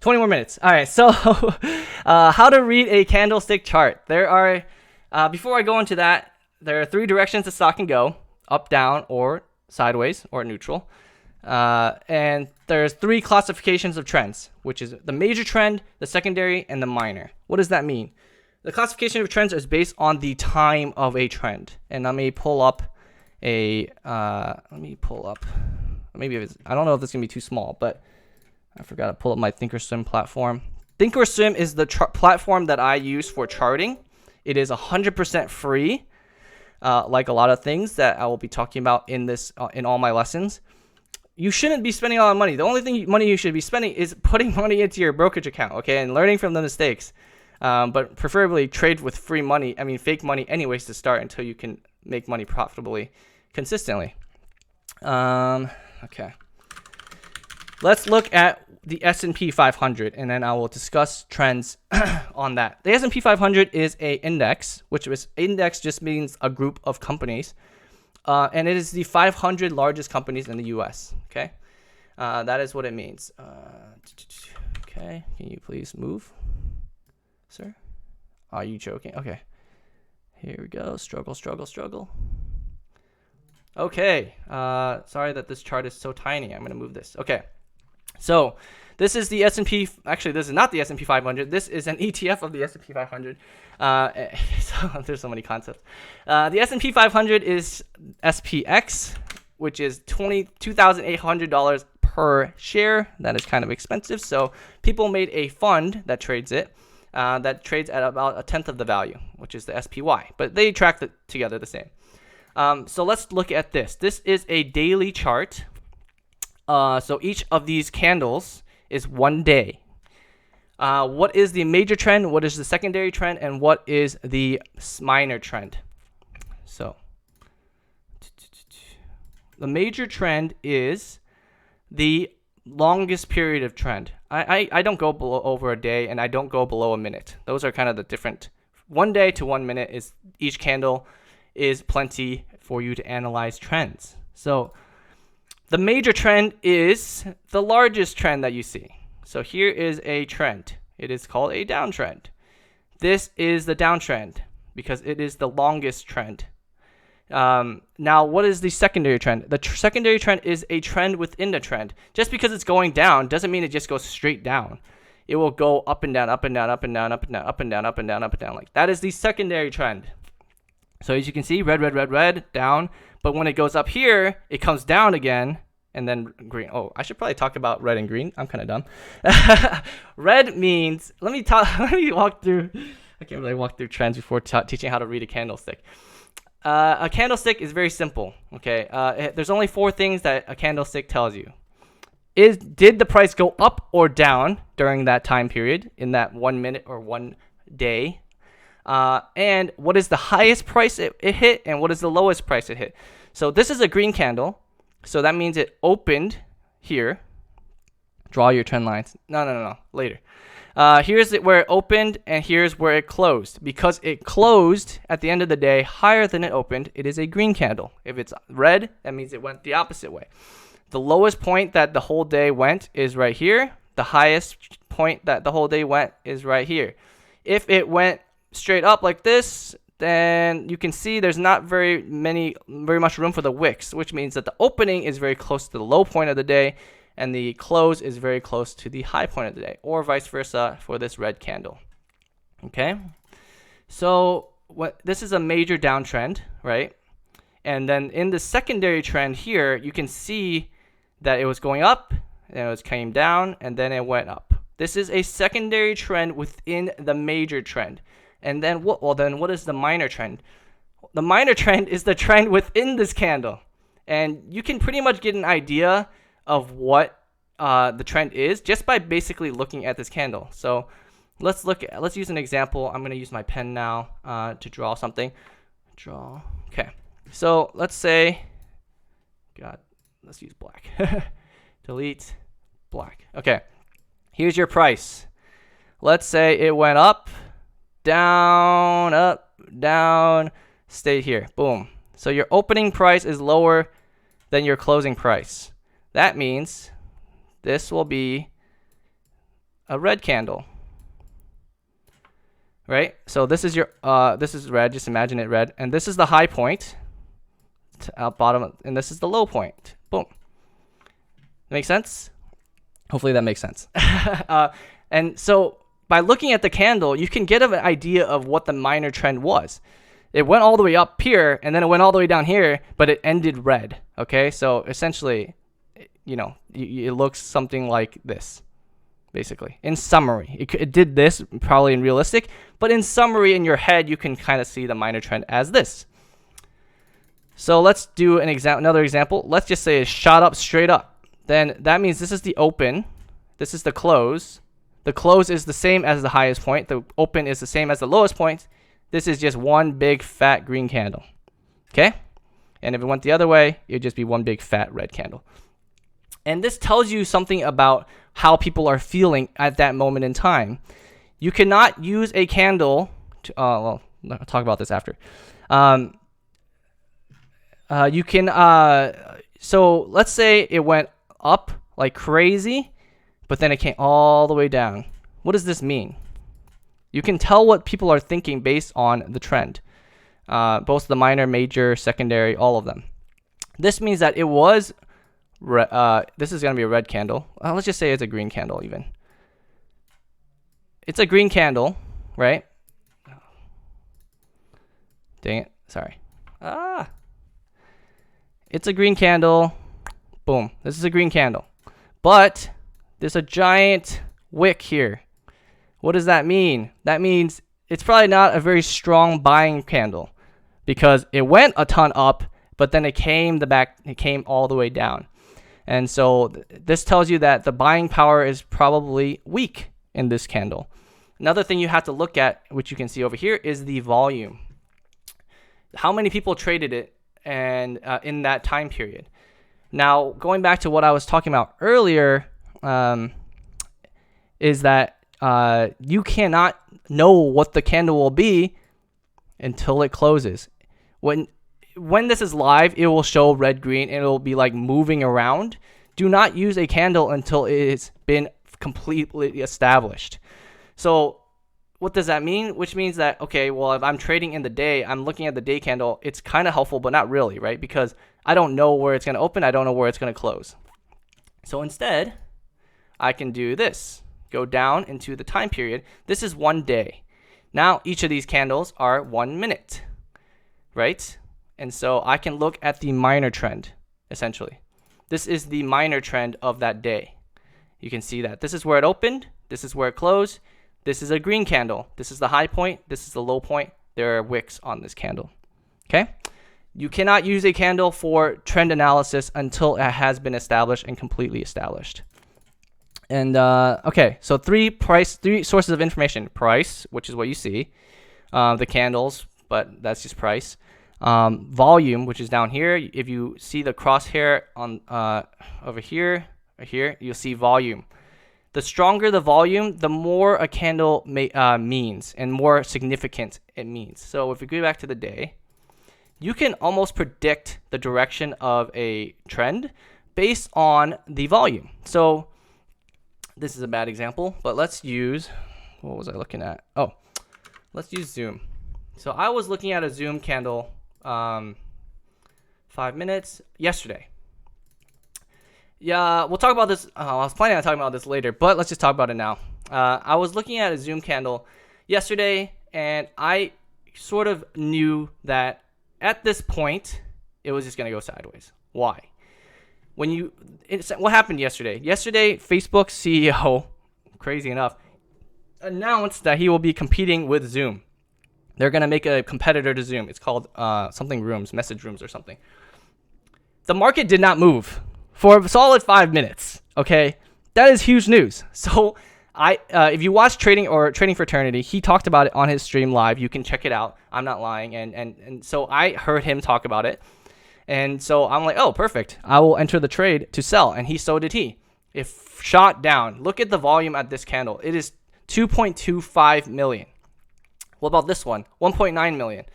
20 more minutes. All right. So how to read a candlestick chart. There are, before I go into that, there are 3 directions the stock can go: up, down, or sideways, or neutral. And there's 3 classifications of trends, which is the major trend, the secondary, and the minor. What does that mean? The classification of trends is based on the time of a trend. And let me pull up maybe I don't know if this is going to be too small, but I forgot to pull up my Thinkorswim platform. Thinkorswim is the platform that I use for charting. It is 100% free. like a lot of things that I will be talking about in this in all my lessons, you shouldn't be spending a lot of money. The only money you should be spending is putting money into your brokerage account, okay, and learning from the mistakes. But preferably trade with fake money anyways to start until you can make money profitably, consistently. Okay. Let's look at the S&P 500, and then I will discuss trends on that. The S&P 500 is a index, index just means a group of companies, and it is the 500 largest companies in the U.S. Okay, that is what it means. Okay, can you please move, sir? Are you joking? Okay, here we go. Struggle. Okay, sorry that this chart is so tiny. I'm gonna move this. Okay. So this is the S&P. Actually, this is not the S&P 500. This is an ETF of the S&P 500. So there's so many concepts. The S&P 500 is SPX, which is $22,800 per share. That is kind of expensive. So people made a fund that trades it. That trades at about 1/10 of the value, which is the SPY. But they track it together the same. So let's look at this. This is a daily chart. So each of these candles is 1 day. What is the major trend? What is the secondary trend? And what is the minor trend? So the major trend is the longest period of trend. I don't go below over a day, and I don't go below a minute. Those are kind of the different. 1 day to 1 minute is each candle is plenty for you to analyze trends. So the major trend is the largest trend that you see. So here is a trend. It is called a downtrend. This is the downtrend because it is the longest trend. Now, what is the secondary trend? The secondary trend is a trend within the trend. Just because it's going down doesn't mean it just goes straight down. It will go up and down, up and down, up and down, up and down, up and down, up and down, up and down. Like that is the secondary trend. So as you can see, red, down. But when it goes up here, it comes down again, and then green. Oh, I should probably talk about red and green. I'm kind of dumb. Red means, let me walk through. I can't really walk through trends before teaching how to read a candlestick. A candlestick is very simple. Okay, there's only 4 things that a candlestick tells you. Did the price go up or down during that time period in that 1 minute or 1 day? And what is the highest price it hit, and what is the lowest price it hit? So this is a green candle, so that means it opened here. Draw your trend lines. No, later. Here's where it opened, and here's where it closed. Because it closed at the end of the day higher than it opened, it is a green candle. If it's red, that means it went the opposite way. The lowest point that the whole day went is right here. The highest point that the whole day went is right here. If it went straight up like this, then you can see there's not very much room for the wicks, which means that the opening is very close to the low point of the day, and the close is very close to the high point of the day, or vice versa for this red candle. Okay, so this is a major downtrend, right? And then in the secondary trend here, you can see that it was going up, and it came down, and then it went up. This is a secondary trend within the major trend. And then what is the minor trend? The minor trend is the trend within this candle. And you can pretty much get an idea of what the trend is just by basically looking at this candle. So let's use an example. I'm going to use my pen now to draw something. Okay. So let's say, let's use black. Delete black. Okay. Here's your price. Let's say it went up, down, stayed here. Boom. So your opening price is lower than your closing price. That means this will be a red candle. Right? So this is this is red, just imagine it red, and this is the high point bottom, and this is the low point. Boom. Make sense? Hopefully that makes sense. And so by looking at the candle, you can get an idea of what the minor trend was. It went all the way up here, and then it went all the way down here, but it ended red. Okay, so essentially, it looks something like this, basically. In summary, it did this probably in realistic, but in summary, in your head, you can kind of see the minor trend as this. So let's do another example. Let's just say it shot up straight up. Then that means this is the open. This is the close. The close is the same as the highest point. The open is the same as the lowest point. This is just one big fat green candle. Okay? And if it went the other way, it would just be one big fat red candle. And this tells you something about how people are feeling at that moment in time. You cannot use a candle to, well, I'll talk about this after. You can, so let's say it went up like crazy, but then it came all the way down. What does this mean? You can tell what people are thinking based on the trend. Both the minor, major, secondary, all of them. This means that it was, this is going to be a red candle. Let's just say it's a green candle even. It's a green candle, right? Dang it, sorry. It's a green candle. Boom, this is a green candle. But there's a giant wick here. What does that mean? That means it's probably not a very strong buying candle because it went a ton up, but then it came all the way down. And so this tells you that the buying power is probably weak in this candle. Another thing you have to look at, which you can see over here, is the volume. How many people traded it and in that time period? Now, going back to what I was talking about earlier, is that you cannot know what the candle will be until it closes. When this is live, it will show red, green, and it will be like moving around. Do not use a candle until it's been completely established. So what does that mean? Which means that, okay, well, if I'm trading in the day, I'm looking at the day candle, it's kind of helpful, but not really, right? Because I don't know where it's going to open. I don't know where it's going to close. So instead, I can do this. Go down into the time period. This is 1 day. Now, each of these candles are 1 minute, right? And so I can look at the minor trend, essentially. This is the minor trend of that day. You can see that. This is where it opened. This is where it closed. This is a green candle. This is the high point. This is the low point. There are wicks on this candle. Okay? You cannot use a candle for trend analysis until it has been established and completely established. And okay, so three sources of information. Price, which is what you see. The candles, but that's just price. Volume, which is down here. If you see the crosshair on over here, right here, you'll see volume. The stronger the volume, the more a candle means and more significant it means. So if we go back to the day, you can almost predict the direction of a trend based on the volume. So this is a bad example, but let's use, what was I looking at? Oh, let's use Zoom. So I was looking at a Zoom candle 5 minutes yesterday. Yeah, we'll talk about this. I was planning on talking about this later, but let's just talk about it now. I was looking at a Zoom candle yesterday, and I sort of knew that at this point, it was just going to go sideways. Why? What happened yesterday? Yesterday, Facebook's CEO, crazy enough, announced that he will be competing with Zoom. They're going to make a competitor to Zoom. It's called message rooms or something. The market did not move for a solid 5 minutes. Okay, that is huge news. So if you watch Trading Fraternity, he talked about it on his stream live. You can check it out. I'm not lying. And so I heard him talk about it. And so I'm like, oh, perfect. I will enter the trade to sell. And so did he. It shot down. Look at the volume at this candle. It is 2.25 million. What about this one? 1.9 million.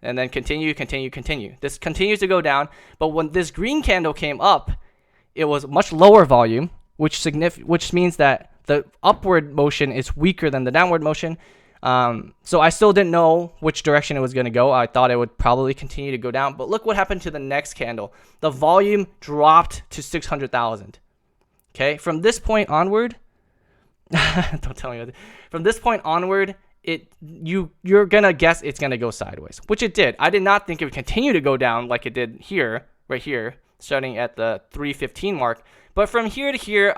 And then continue. This continues to go down. But when this green candle came up, it was much lower volume, which means that the upward motion is weaker than the downward motion. So I still didn't know which direction it was going to go. I thought it would probably continue to go down. But look what happened to the next candle. The volume dropped to 600,000. Okay, from this point onward, don't tell me what. From this point onward, you're gonna guess it's gonna go sideways, which it did. I did not think it would continue to go down like it did here, right here, starting at the 315 mark. But from here to here,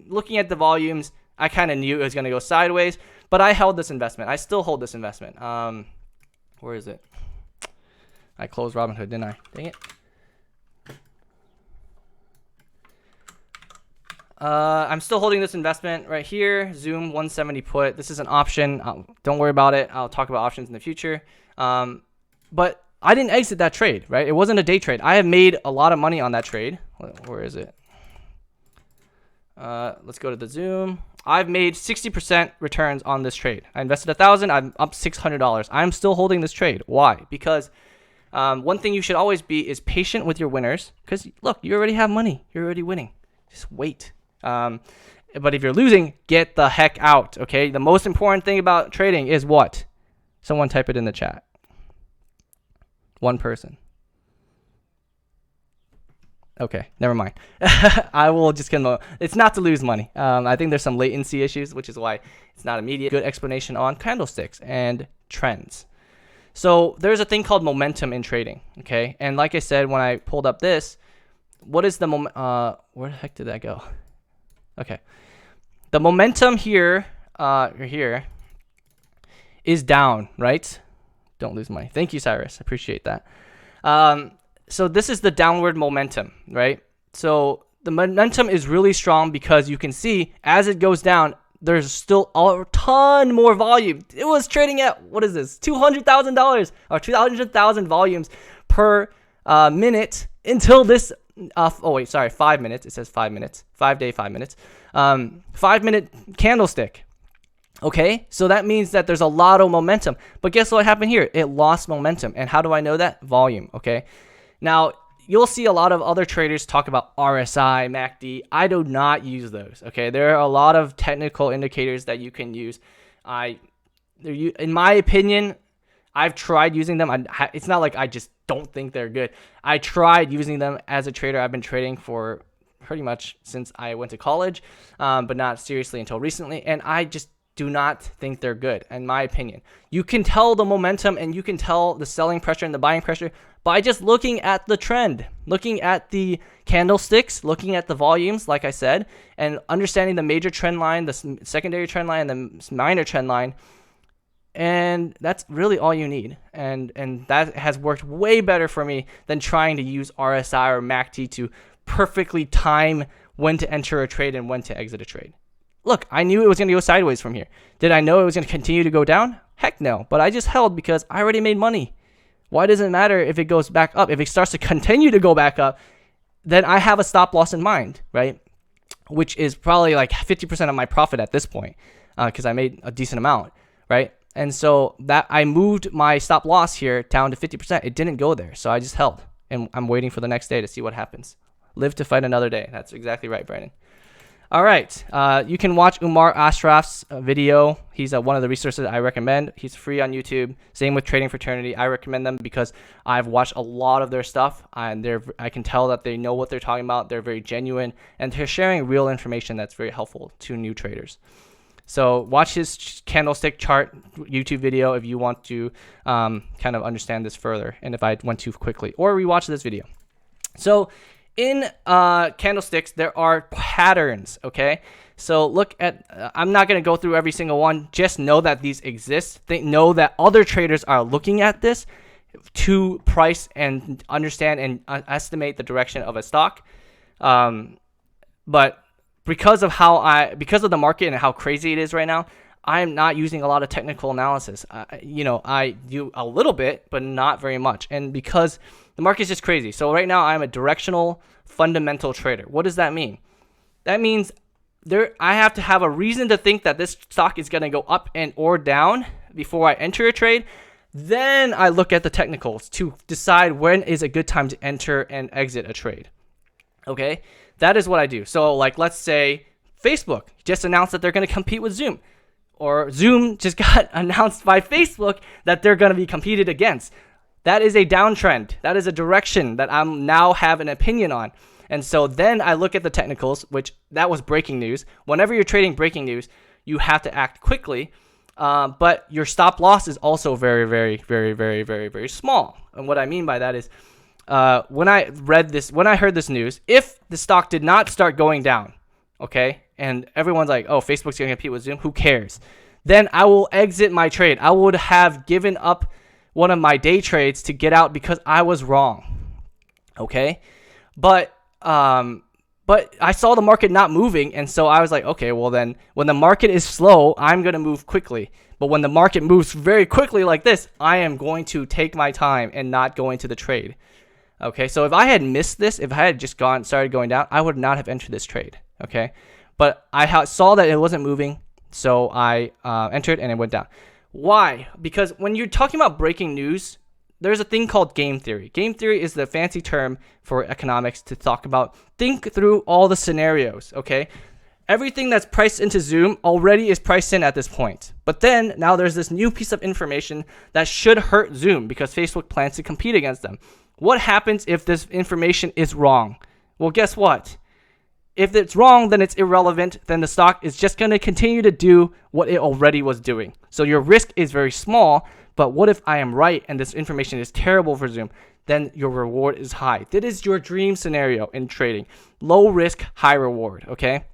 looking at the volumes, I kind of knew it was gonna go sideways. But I held this investment. I still hold this investment. Where is it? I closed Robinhood, didn't I? Dang it. I'm still holding this investment right here. Zoom 170 put. This is an option. Don't worry about it. I'll talk about options in the future. But I didn't exit that trade, right? It wasn't a day trade. I have made a lot of money on that trade. Where is it? Let's go to the Zoom. I've made 60% returns on this trade. I invested $1,000. I'm up $600. I'm still holding this trade. Why? Because one thing you should always be is patient with your winners. Because look, you already have money. You're already winning. Just wait. But if you're losing, get the heck out. Okay. The most important thing about trading is what? Someone type it in the chat. One person. Okay, never mind. I will just it's not to lose money. I think there's some latency issues, which is why it's not immediate. Good explanation on candlesticks and trends. So there's a thing called momentum in trading. Okay, and like I said, when I pulled up this, what is the where the heck did that go? Okay, the momentum here, is down, right? Don't lose money. Thank you, Cyrus. I appreciate that. So this is the downward momentum, right? So the momentum is really strong because you can see as it goes down, there's still a ton more volume. It was trading at, what is this, $200,000 or 200,000 volumes per minute until this, 5 minutes. It says 5 minutes, 5 day, 5 minutes, 5-minute candlestick. Okay, so that means that there's a lot of momentum. But guess what happened here? It lost momentum. And how do I know that? Volume, okay? Now, you'll see a lot of other traders talk about RSI, MACD. I do not use those, okay? There are a lot of technical indicators that you can use. In my opinion, I've tried using them. It's not like I just don't think they're good. I tried using them as a trader. I've been trading for pretty much since I went to college, but not seriously until recently. And I just do not think they're good, in my opinion. You can tell the momentum and you can tell the selling pressure and the buying pressure by just looking at the trend, looking at the candlesticks, looking at the volumes, like I said, and understanding the major trend line, the secondary trend line, and the minor trend line. And that's really all you need. And that has worked way better for me than trying to use RSI or MACD to perfectly time when to enter a trade and when to exit a trade. Look, I knew it was going to go sideways from here. Did I know it was going to continue to go down? Heck no. But I just held because I already made money. Why does it matter if it goes back up? If it starts to continue to go back up, then I have a stop loss in mind, right? Which is probably like 50% of my profit at this point because I made a decent amount, right? And so that I moved my stop loss here down to 50%. It didn't go there, so I just held. And I'm waiting for the next day to see what happens. Live to fight another day. That's exactly right, Brandon. All right, you can watch Umar Ashraf's video. He's one of the resources I recommend. He's free on YouTube. Same with Trading Fraternity. I recommend them because I've watched a lot of their stuff, and I can tell that they know what they're talking about. They're very genuine, and they're sharing real information that's very helpful to new traders. So watch his candlestick chart YouTube video if you want to kind of understand this further, and if I went too quickly, or rewatch this video. So in candlesticks, there are patterns, okay? So look at, I'm not going to go through every single one. Just know that these exist. Know that other traders are looking at this to price and understand and estimate the direction of a stock. But because of the market and how crazy it is right now, I'm not using a lot of technical analysis. I do a little bit, but not very much. And because the market's just crazy. So right now I'm a directional fundamental trader. What does that mean? That means I have to have a reason to think that this stock is going to go up and or down before I enter a trade. Then I look at the technicals to decide when is a good time to enter and exit a trade. Okay? That is what I do. So like let's say Facebook just announced that they're going to compete with Zoom. Or Zoom just got announced by Facebook that they're going to be competed against. That is a downtrend. That is a direction that I'm now have an opinion on. And so then I look at the technicals, which that was breaking news. Whenever you're trading breaking news, you have to act quickly. But your stop loss is also very, very, very, very, very, very small. And what I mean by that is when I heard this news, if the stock did not start going down, okay, and everyone's like, oh, Facebook's going to compete with Zoom, who cares? Then I will exit my trade. I would have given up one of my day trades to get out because I was wrong. Okay, but I saw the market not moving, and so I was like, okay, well then, when the market is slow, I'm gonna move quickly. But when the market moves very quickly like this, I am going to take my time and not go into the trade. Okay, so if I had missed this, if I had just started going down, I would not have entered this trade. Okay, but I saw that it wasn't moving, so I entered and it went down. Why? Because when you're talking about breaking news, there's a thing called game theory. Game theory is the fancy term for economics to talk about think through all the scenarios, okay? Everything that's priced into Zoom already is priced in at this point. But then now there's this new piece of information that should hurt Zoom because Facebook plans to compete against them. What happens if this information is wrong? Well, guess what? If it's wrong, then it's irrelevant. Then the stock is just going to continue to do what it already was doing. So your risk is very small. But what if I am right and this information is terrible for Zoom? Then your reward is high. That is your dream scenario in trading. Low risk, high reward, okay?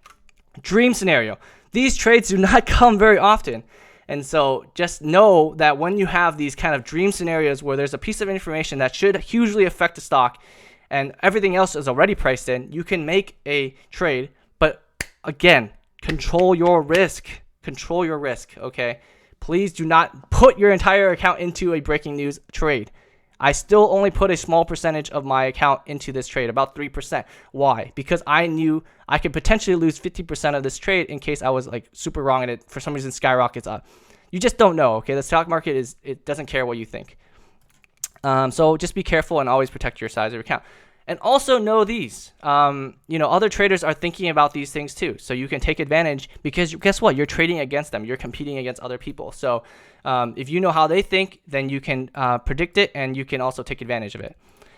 Dream scenario. These trades do not come very often. And so just know that when you have these kind of dream scenarios where there's a piece of information that should hugely affect the stock and everything else is already priced in, you can make a trade. But again, control your risk. Control your risk, okay? Please do not put your entire account into a breaking news trade. I still only put a small percentage of my account into this trade, about 3%. Why? Because I knew I could potentially lose 50% of this trade in case I was like super wrong and it for some reason skyrockets up. You just don't know, okay? The stock market it doesn't care what you think. So just be careful and always protect your size of your account. And also know these, other traders are thinking about these things too. So you can take advantage because guess what? You're trading against them. You're competing against other people. So if you know how they think, then you can predict it and you can also take advantage of it.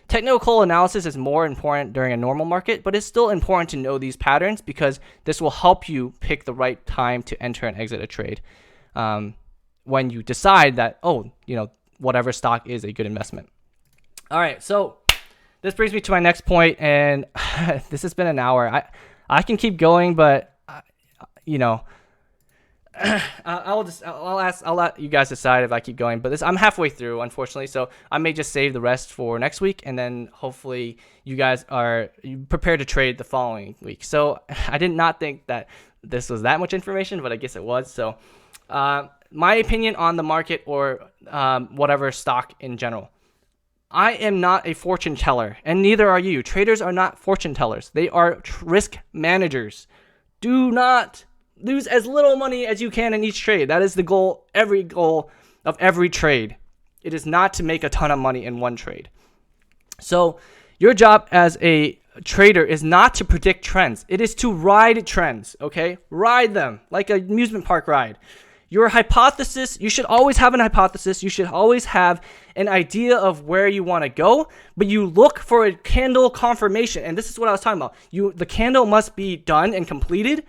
Technical analysis is more important during a normal market, but it's still important to know these patterns because this will help you pick the right time to enter and exit a trade when you decide that, whatever stock is a good investment. All right, so this brings me to my next point, and this has been an hour. I can keep going, but I'll let you guys decide if I keep going. But I'm halfway through, unfortunately, so I may just save the rest for next week, and then hopefully you guys are prepared to trade the following week. So I did not think that this was that much information, but I guess it was. So my opinion on the market or whatever stock in general. I am not a fortune teller, and neither are you. Traders are not fortune tellers. They are risk managers. Do not lose as little money as you can in each trade. That is the goal, every goal of every trade. It is not to make a ton of money in one trade. So your job as a trader is not to predict trends. It is to ride trends, okay? Ride them like an amusement park ride. Your hypothesis, you should always have an hypothesis. You should always have an idea of where you want to go, but you look for a candle confirmation. And this is what I was talking about. The candle must be done and completed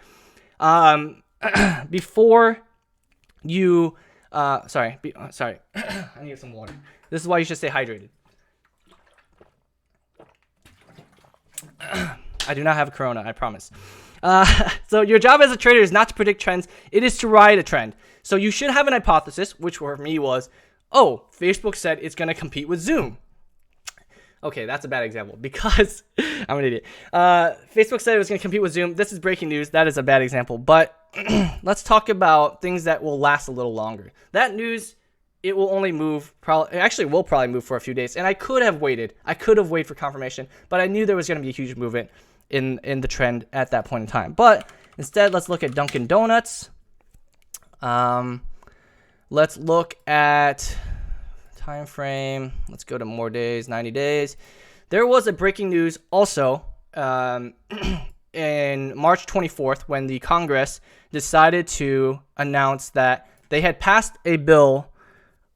before you, sorry, I need some water. This is why you should stay hydrated. I do not have a corona, I promise. So your job as a trader is not to predict trends. It is to ride a trend. So you should have an hypothesis, which for me was, Facebook said it's going to compete with Zoom. Okay, that's a bad example because I'm an idiot. Facebook said it was going to compete with Zoom. This is breaking news. That is a bad example. But let's talk about things that will last a little longer. That news, it will only move, will probably move for a few days. And I could have waited. I could have waited for confirmation, but I knew there was going to be a huge movement in the trend at that point in time. But instead, let's look at Dunkin' Donuts. Let's look at time frame. Let's go to more days, 90 days. There was a breaking news also in March 24th when the Congress decided to announce that they had passed a bill,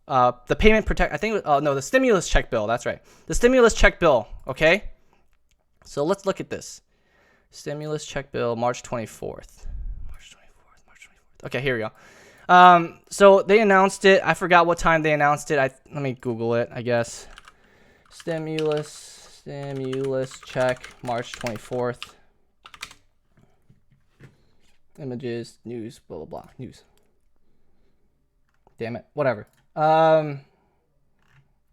the stimulus check bill. That's right. The stimulus check bill. Okay. So let's look at this. Stimulus check bill, March 24th. Okay, here we go. So they announced it. I forgot what time they announced it. Let me Google it, I guess. Stimulus check, March 24th. Images, news, blah, blah, blah. News. Damn it. Whatever.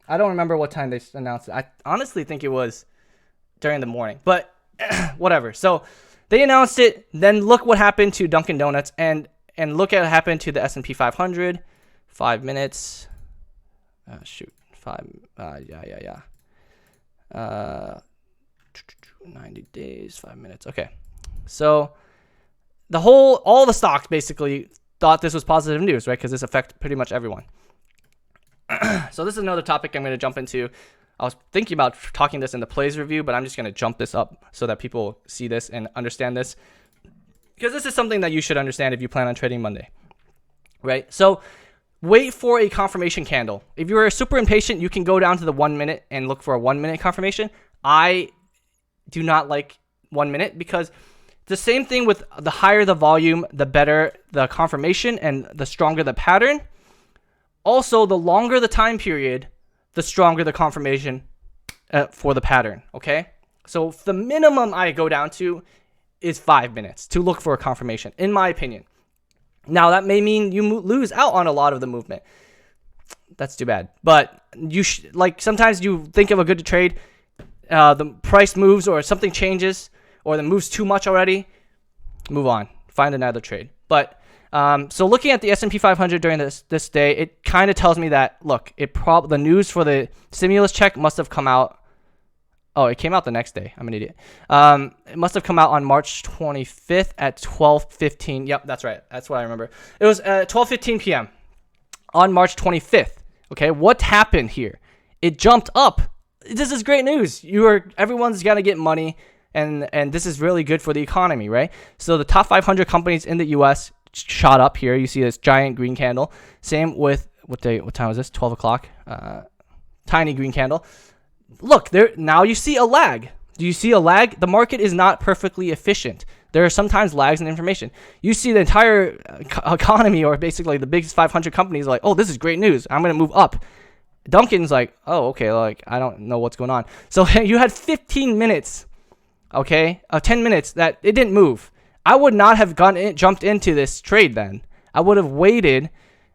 I don't remember what time they announced it. I honestly think it was during the morning, but whatever. So they announced it. Then look what happened to Dunkin' Donuts, and look at what happened to the S&P 500. 5 minutes. Shoot. 90 days, 5 minutes. Okay. So all the stocks basically thought this was positive news, right? Because this affects pretty much everyone. So this is another topic I'm going to jump into. I was thinking about talking this in the plays review, but I'm just going to jump this up so that people see this and understand this. Because this is something that you should understand if you plan on trading Monday, right? So wait for a confirmation candle. If you're super impatient, you can go down to the 1 minute and look for a 1 minute confirmation. I do not like 1 minute because the same thing with the higher the volume, the better the confirmation and the stronger the pattern. Also, the longer the time period, the stronger the confirmation for the pattern, okay? So the minimum I go down to is 5 minutes to look for a confirmation, in my opinion. Now, that may mean you lose out on a lot of the movement. That's too bad. But sometimes you think of a good trade, the price moves or something changes or the moves too much already, move on. Find another trade. But so looking at the S&P 500 during this day, it kind of tells me that, look, the news for the stimulus check must have come out. Oh, it came out the next day. I'm an idiot. It must have come out on March 25th at 12:15. Yep, that's right. That's what I remember. It was 12:15 p.m. on March 25th. Okay, what happened here? It jumped up. This is great news. Everyone's got to get money, and this is really good for the economy, right? So the top 500 companies in the U.S. shot up here. You see this giant green candle. Same with what time was this? 12 o'clock. Tiny green candle. Look, now you see a lag. Do you see a lag? The market is not perfectly efficient. There are sometimes lags in information. You see the entire economy, or basically the biggest 500 companies, like, oh, this is great news. I'm going to move up. Dunkin's like, oh, okay, I don't know what's going on. So you had 15 minutes, okay, 10 minutes that it didn't move. I would not have jumped into this trade then. I would have waited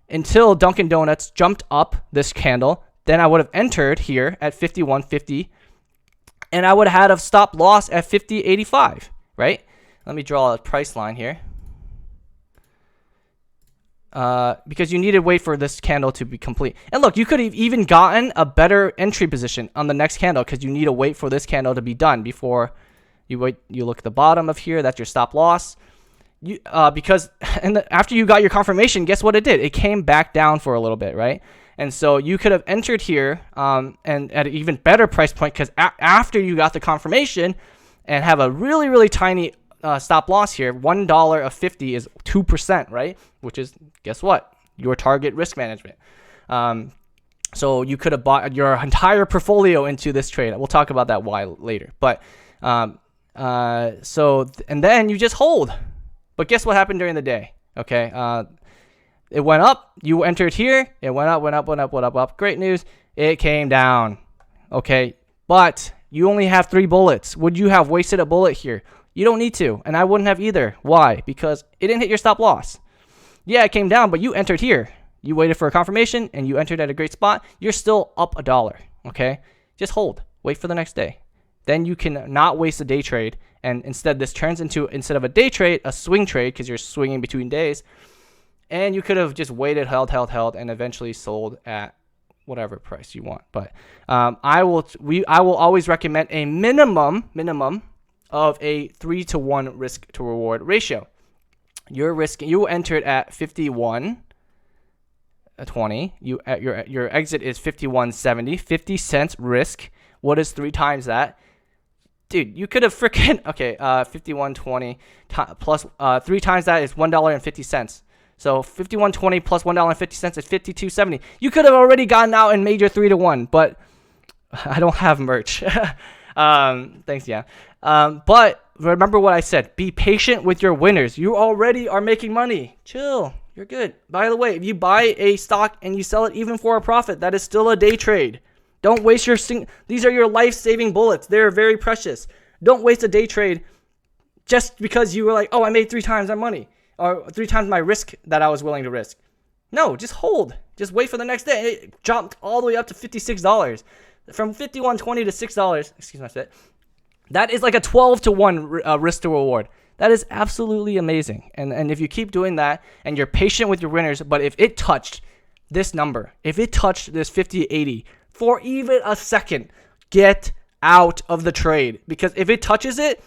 until Dunkin' Donuts jumped up this candle. Then I would have entered here at 51.50, and I would have had a stop loss at 50.85, right? Let me draw a price line here. Because you need to wait for this candle to be complete. And look, you could have even gotten a better entry position on the next candle because you need to wait for this candle to be done before you wait. You look at the bottom of here. That's your stop loss. Because after you got your confirmation, guess what it did? It came back down for a little bit, right? And so you could have entered here and at an even better price point because after you got the confirmation and have a really, really tiny stop loss here, $1 of 50 is 2%, right? Which is, guess what? Your target risk management. So you could have bought your entire portfolio into this trade. We'll talk about that why later. But and then you just hold. But guess what happened during the day? Okay. It went up. You entered here. It went up. Great news. It came down. Okay. But you only have 3 bullets. Would you have wasted a bullet here? You don't need to. And I wouldn't have either. Why? Because it didn't hit your stop loss. Yeah, it came down, but you entered here. You waited for a confirmation and you entered at a great spot. You're still up $1. Okay. Just hold. Wait for the next day. Then you can not waste a day trade. And instead, this turns into, instead of a day trade, a swing trade because you're swinging between days. And you could have just waited, held, and eventually sold at whatever price you want. But I will always recommend a minimum of a 3-to-1 risk to reward ratio. You entered at 51.20. Your exit is 51.70. 50 cents risk. What is 3 times that? Dude, you could have freaking 51.20 plus 3 times that is $1.50. So 51.20 plus $1.50 is 52.70. You could have already gotten out and made your 3-to-1, but I don't have merch. Thanks, yeah. But remember what I said. Be patient with your winners. You already are making money. Chill. You're good. By the way, if you buy a stock and you sell it even for a profit, that is still a day trade. Don't waste these are your life-saving bullets. They're very precious. Don't waste a day trade just because you were like, oh, I made 3 times my money or 3 times my risk that I was willing to risk. No, just hold. Just wait for the next day. It jumped all the way up to $56. From $51.20 to $6. Excuse my spit. That is like a 12-to-1 risk to reward. That is absolutely amazing. And if you keep doing that and you're patient with your winners, but if it touched this number, if it touched this 50-80 for even a second, get out of the trade. Because if it touches it,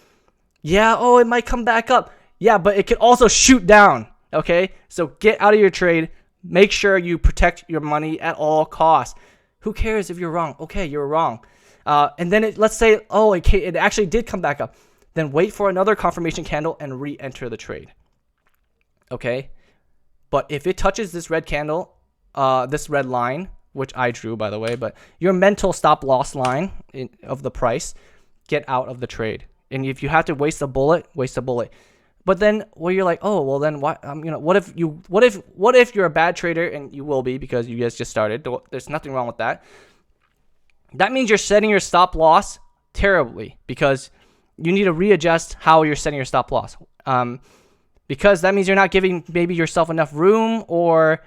it might come back up. Yeah, but it could also shoot down. Okay? So get out of your trade. Make sure you protect your money at all costs. Who cares if you're wrong? Okay, you're wrong. And then let's say, it actually did come back up. Then wait for another confirmation candle and re-enter the trade. Okay? But if it touches this red candle, this red line, which I drew, by the way, but your mental stop loss line of the price, get out of the trade. And if you have to waste a bullet, waste a bullet. But then you're like, then what? What if you're a bad trader, and you will be because you guys just started. There's nothing wrong with that. That means you're setting your stop loss terribly, because you need to readjust how you're setting your stop loss. Because that means you're not giving maybe yourself enough room, or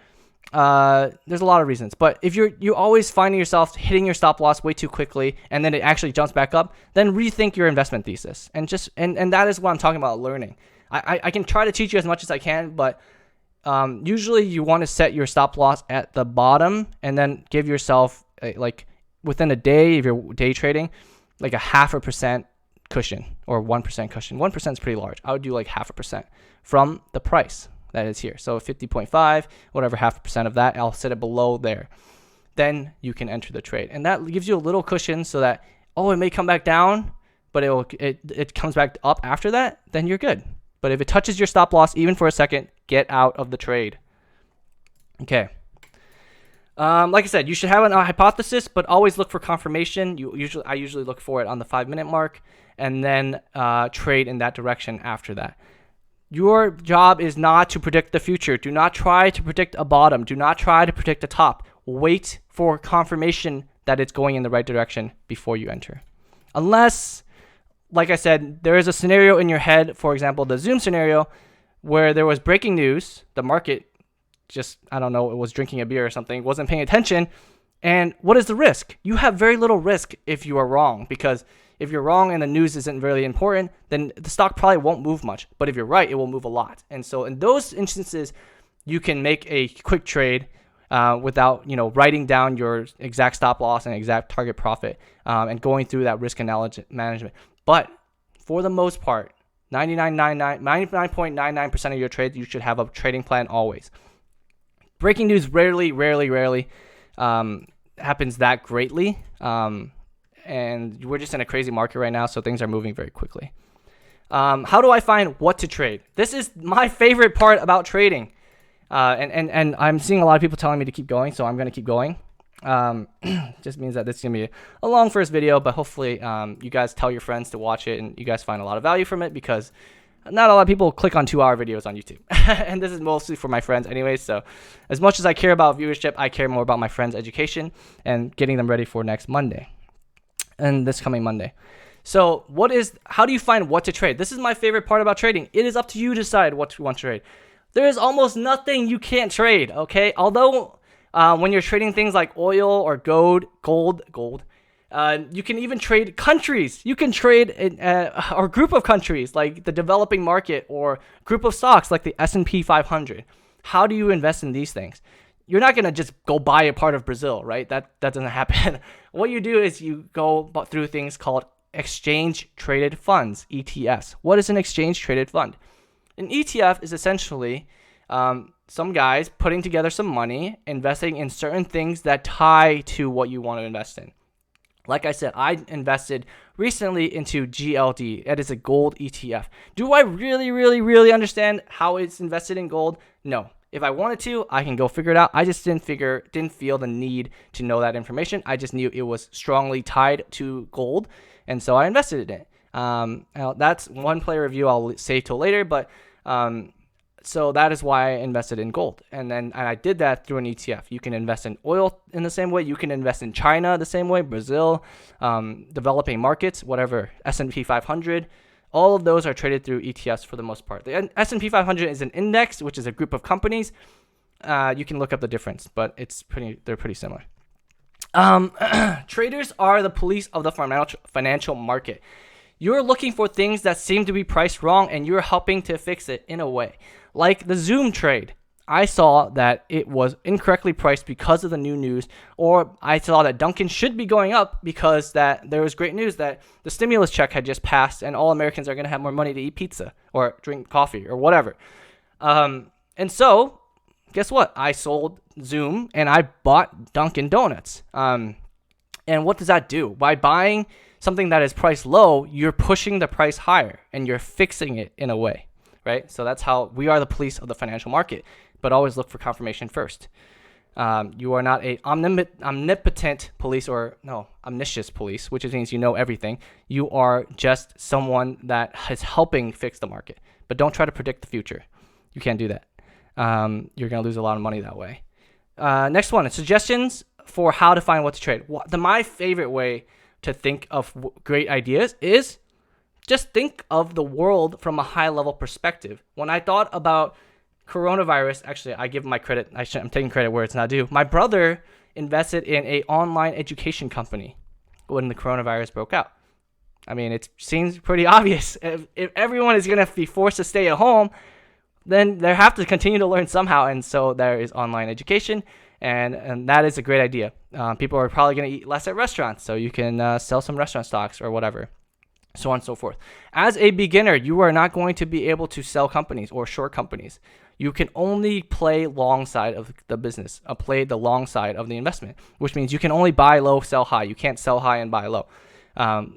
there's a lot of reasons. But if you're always finding yourself hitting your stop loss way too quickly, and then it actually jumps back up, then rethink your investment thesis. And that is what I'm talking about, learning. I can try to teach you as much as I can, but usually you want to set your stop loss at the bottom, and then give yourself like within a day, if you're day trading, like a 0.5% cushion or 1% cushion. 1% is pretty large. I would do like 0.5% from the price that is here. So 50.5, whatever, 0.5% of that, I'll set it below there. Then you can enter the trade, and that gives you a little cushion so that it may come back down, but it comes back up after that. Then you're good. But if it touches your stop loss even for a second, get out of the trade. Okay. Like I said, you should have a hypothesis, but always look for confirmation. I usually look for it on the 5-minute mark, and then trade in that direction after that. Your job is not to predict the future. Do not try to predict a bottom. Do not try to predict a top. Wait for confirmation that it's going in the right direction before you enter. Unless, like I said, there is a scenario in your head, for example, the Zoom scenario, where there was breaking news, the market just, I don't know, it was drinking a beer or something, wasn't paying attention. And what is the risk? You have very little risk if you are wrong, because if you're wrong and the news isn't really important, then the stock probably won't move much. But if you're right, it will move a lot. And so in those instances, you can make a quick trade without writing down your exact stop loss and exact target profit and going through that risk management. But for the most part, 99.99% of your trades, you should have a trading plan always. Breaking news rarely happens that greatly. And we're just in a crazy market right now, so things are moving very quickly. How do I find what to trade? This is my favorite part about trading. And I'm seeing a lot of people telling me to keep going, so I'm going to keep going. Just means that this is going to be a long first video, but hopefully you guys tell your friends to watch it and you guys find a lot of value from it, because not a lot of people click on 2-hour videos on YouTube. And this is mostly for my friends anyway, so as much as I care about viewership, I care more about my friends' education and getting them ready for next Monday and this coming Monday. So how do you find what to trade? This is my favorite part about trading. It is up to you to decide what you want to trade. There is almost nothing you can't trade, okay? Although when you're trading things like oil or gold, you can even trade countries. You can trade a group of countries like the developing market, or group of stocks like the S&P 500. How do you invest in these things? You're not going to just go buy a part of Brazil, right? That doesn't happen. What you do is you go through things called exchange traded funds, ETFs. What is an exchange traded fund? An ETF is essentially some guys putting together some money, investing in certain things that tie to what you want to invest in. Like I said, I invested recently into GLD. That is a gold ETF. Do I really understand how it's invested in gold? No. If I wanted to, I can go figure it out. I just didn't feel the need to know that information. I just knew it was strongly tied to gold, and so I invested in it. Now that's one player review I'll save till later, but so that is why I invested in gold. And I did that through an ETF. You can invest in oil in the same way. You can invest in China the same way, Brazil, developing markets, whatever, S&P 500. All of those are traded through ETFs for the most part. The S&P 500 is an index, which is a group of companies. you can look up the difference, but they're pretty similar. Traders are the police of the financial market. You're looking for things that seem to be priced wrong, and you're helping to fix it in a way. Like the Zoom trade. I saw that it was incorrectly priced because of the new news, or I saw that Dunkin' should be going up because that there was great news that the stimulus check had just passed and all Americans are going to have more money to eat pizza or drink coffee or whatever. And so, guess what? I sold Zoom and I bought Dunkin' Donuts. And what does that do? By buying something that is priced low, you're pushing the price higher and you're fixing it in a way, right? So that's how we are the police of the financial market, but always look for confirmation first. You are not a omnipotent police omniscious police, which means you know everything. You are just someone that is helping fix the market, but don't try to predict the future. You can't do that. You're going to lose a lot of money that way. Next one, suggestions for how to find what to trade. My favorite way to think of great ideas is just think of the world from a high level perspective. When I thought about coronavirus, actually, I give my credit. I'm taking credit where it's not due. My brother invested in a online education company when the coronavirus broke out. I mean, it seems pretty obvious. If everyone is going to be forced to stay at home, then they have to continue to learn somehow. And so there is online education, and that is a great idea. People are probably going to eat less at restaurants, so you can sell some restaurant stocks or whatever, so on and so forth. As a beginner, you are not going to be able to sell companies or short companies. You can only play long side of the business, play the long side of the investment, which means you can only buy low, sell high. You can't sell high and buy low,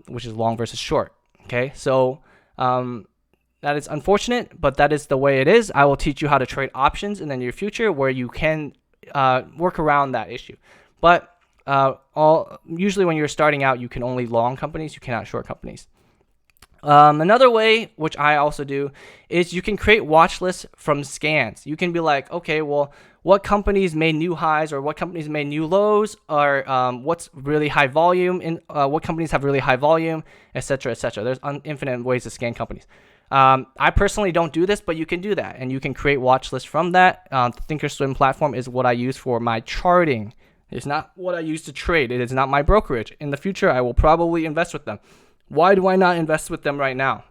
which is long versus short. Okay, so that is unfortunate, but that is the way it is. I will teach you how to trade options in the near future where you can work around that issue. But usually when you're starting out, you can only long companies. You cannot short companies. Another way, which I also do, is you can create watch lists from scans. You can be like, okay, well, what companies made new highs or what companies made new lows, or what's really high volume, in what companies have really high volume, etc., etc. There's infinite ways to scan companies. I personally don't do this, but you can do that, and you can create watch lists from that. The Thinkorswim platform is what I use for my charting. It's not what I use to trade. It is not my brokerage. In the future, I will probably invest with them. Why do I not invest with them right now?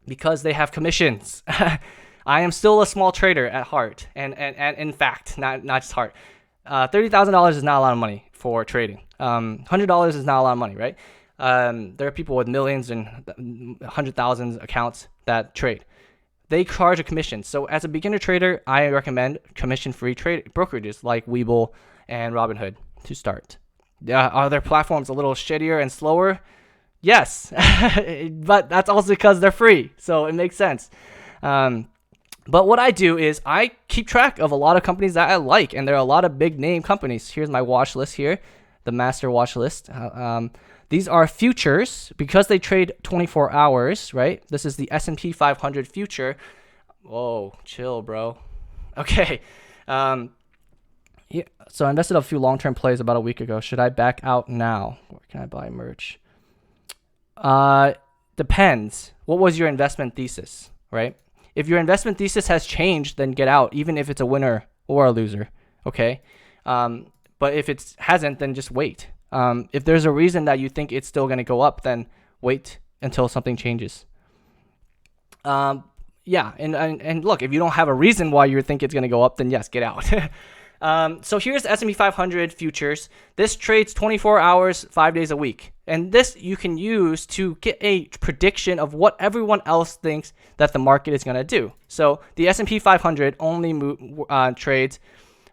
Because they have commissions. I am still a small trader at heart, and in fact, not just heart. $30,000 is not a lot of money for trading. $100 is not a lot of money, right? There are people with millions and 100,000 accounts that trade. They charge a commission. So as a beginner trader, I recommend commission-free trade brokerages like Webull and Robinhood to start. Are their platforms a little shittier and slower? Yes, but that's also because they're free, so it makes sense. But what I do is I keep track of a lot of companies that I like, and there are a lot of big name companies. Here's my watch list here, the master watch list. These are futures because they trade 24 hours, right? This is the S&P 500 future. Whoa, chill, bro. Okay. Yeah. So I invested a few long-term plays about a week ago. Should I back out now? Where can I buy merch? Depends. What was your investment thesis, right? If your investment thesis has changed, then get out, even if it's a winner or a loser, okay? But if it hasn't, then just wait. If there's a reason that you think it's still going to go up, then wait until something changes. Yeah, and look, if you don't have a reason why you think it's going to go up, then yes, get out. So here's the S&P 500 futures. This trades 24 hours, 5 days a week. And this you can use to get a prediction of what everyone else thinks that the market is going to do. So the S&P 500 only trades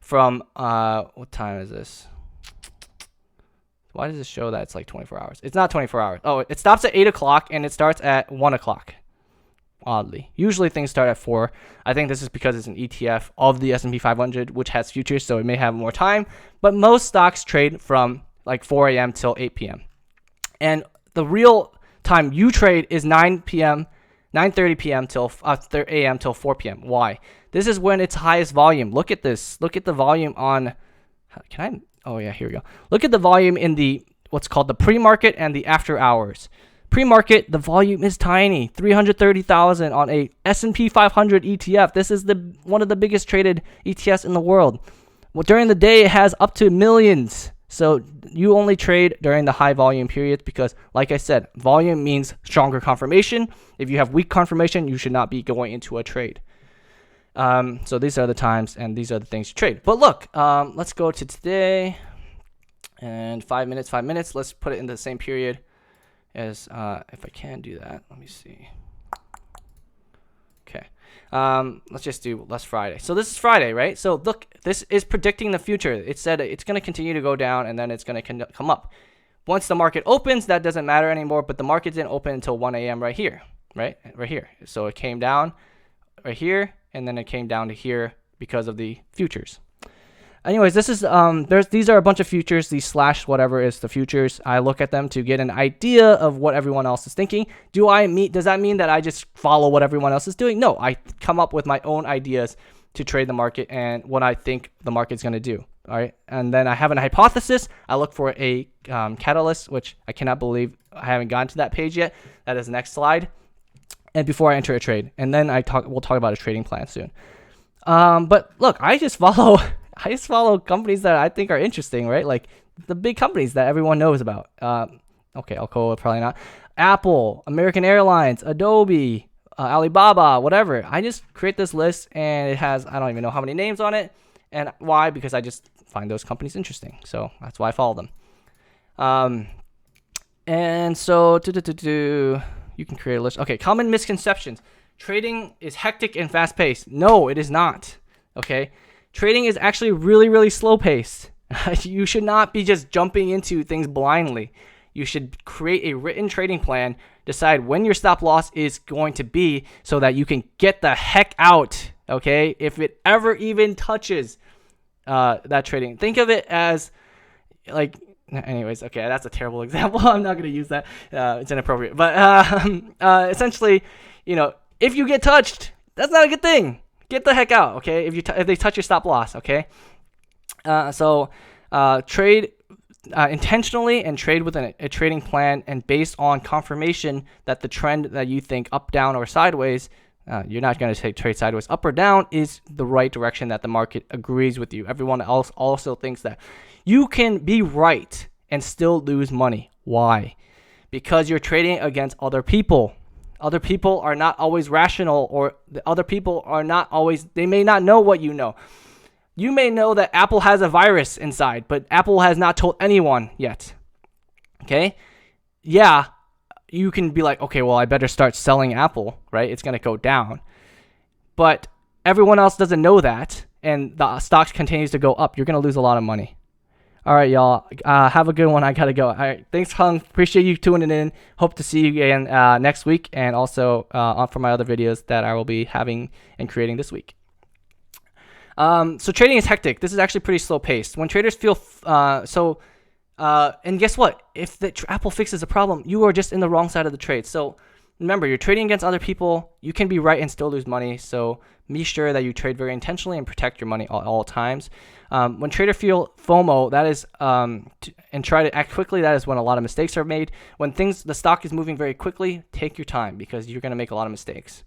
from, what time is this? Why does it show that it's like 24 hours? It's not 24 hours. Oh, it stops at 8 o'clock and it starts at 1 o'clock. Oddly. Usually things start at 4. I think this is because it's an ETF of the S&P 500, which has futures, so it may have more time. But most stocks trade from like 4 a.m. till 8 p.m. And the real time you trade is 9:30 p.m. till 8 a.m. till 4 p.m. Why? This is when it's highest volume. Look at this. Look at the volume on... Oh, yeah, here we go. Look at the volume in the what's called the pre-market and the after hours. Pre-market, the volume is tiny, 330,000 on a S&P 500 ETF. This is one of the biggest traded ETFs in the world. Well, during the day, it has up to millions. So you only trade during the high volume periods because, like I said, volume means stronger confirmation. If you have weak confirmation, you should not be going into a trade. So these are the times and these are the things you trade. But look, let's go to today and 5 minutes. Let's put it in the same period as, if I can do that, let me see. Okay. Let's just do last Friday. So this is Friday, right? So look, this is predicting the future. It said it's going to continue to go down and then it's going to come up. Once the market opens, that doesn't matter anymore, but the market didn't open until 1 a.m. right here, right here. So it came down right here and then it came down to here because of the futures. Anyways, this is these are a bunch of futures. These slash whatever is the futures. I look at them to get an idea of what everyone else is thinking. Does that mean that I just follow what everyone else is doing? No, I come up with my own ideas to trade the market and what I think the market's going to do. All right, and then I have an hypothesis. I look for a catalyst, which I cannot believe I haven't gotten to that page yet. That is the next slide. And before I enter a trade, and then we'll talk about a trading plan soon. But look, I just follow companies that I think are interesting, right? Like the big companies that everyone knows about. Okay, Alcoa, probably not. Apple, American Airlines, Adobe, Alibaba, whatever. I just create this list and it has, I don't even know how many names on it. And why? Because I just find those companies interesting. So that's why I follow them. And so, you can create a list. Okay, common misconceptions. Trading is hectic and fast-paced. No, it is not. Okay? Trading is actually really, really slow-paced. You should not be just jumping into things blindly. You should create a written trading plan, decide when your stop loss is going to be so that you can get the heck out, okay? If it ever even touches that trading. Think of it as like, anyways, okay, that's a terrible example. I'm not going to use that. It's inappropriate. But essentially, if you get touched, that's not a good thing. Get the heck out, okay? If they touch your stop loss, okay? So trade intentionally and trade with a trading plan and based on confirmation that the trend that you think up, down, or sideways, you're not going to trade sideways, up or down, is the right direction that the market agrees with you. Everyone else also thinks that. You can be right and still lose money. Why? Because you're trading against other people. Other people are not always rational, or the other people are not always, they may not know what you know. You may know that Apple has a virus inside, but Apple has not told anyone yet. Okay? Yeah, you can be like, okay, well, I better start selling Apple, right? It's going to go down. But everyone else doesn't know that, and the stock continues to go up. You're going to lose a lot of money. All right, y'all. Have a good one. I got to go. All right. Thanks, Hung. Appreciate you tuning in. Hope to see you again next week and also for my other videos that I will be having and creating this week. So trading is hectic. This is actually pretty slow paced. When traders feel and guess what? If the Apple fixes a problem, you are just in the wrong side of the trade. So remember, you're trading against other people. You can be right and still lose money. So be sure that you trade very intentionally and protect your money at all times. When traders feel FOMO, that is, and try to act quickly, that is when a lot of mistakes are made. When the stock is moving very quickly, take your time because you're going to make a lot of mistakes.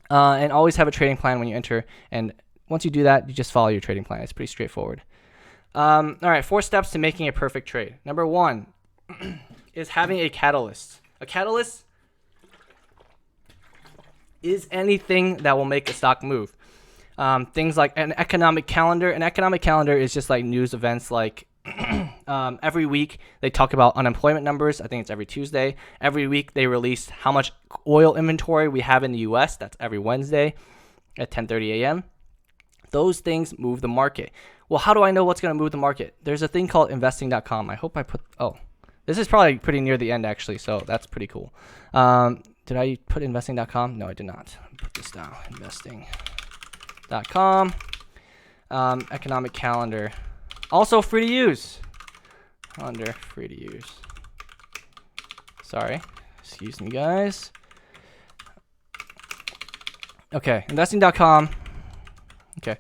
And always have a trading plan when you enter. And once you do that, you just follow your trading plan. It's pretty straightforward. All right, 4 steps to making a perfect trade. Number 1 is having a catalyst. A catalyst is anything that will make a stock move. Things like an economic calendar. An economic calendar is just like news events. Like every week they talk about unemployment numbers. I think it's every Tuesday. Every week they release how much oil inventory we have in the U.S. That's every Wednesday at 10:30 a.m. Those things move the market. Well, how do I know what's going to move the market? There's a thing called investing.com. I hope I put... Oh, this is probably pretty near the end, actually, so that's pretty cool. Did I put investing.com? No, I did not. Put this down. Investing.com. Economic calendar. Also free to use. Calendar, free to use. Sorry. Excuse me, guys. Okay, investing.com. Okay.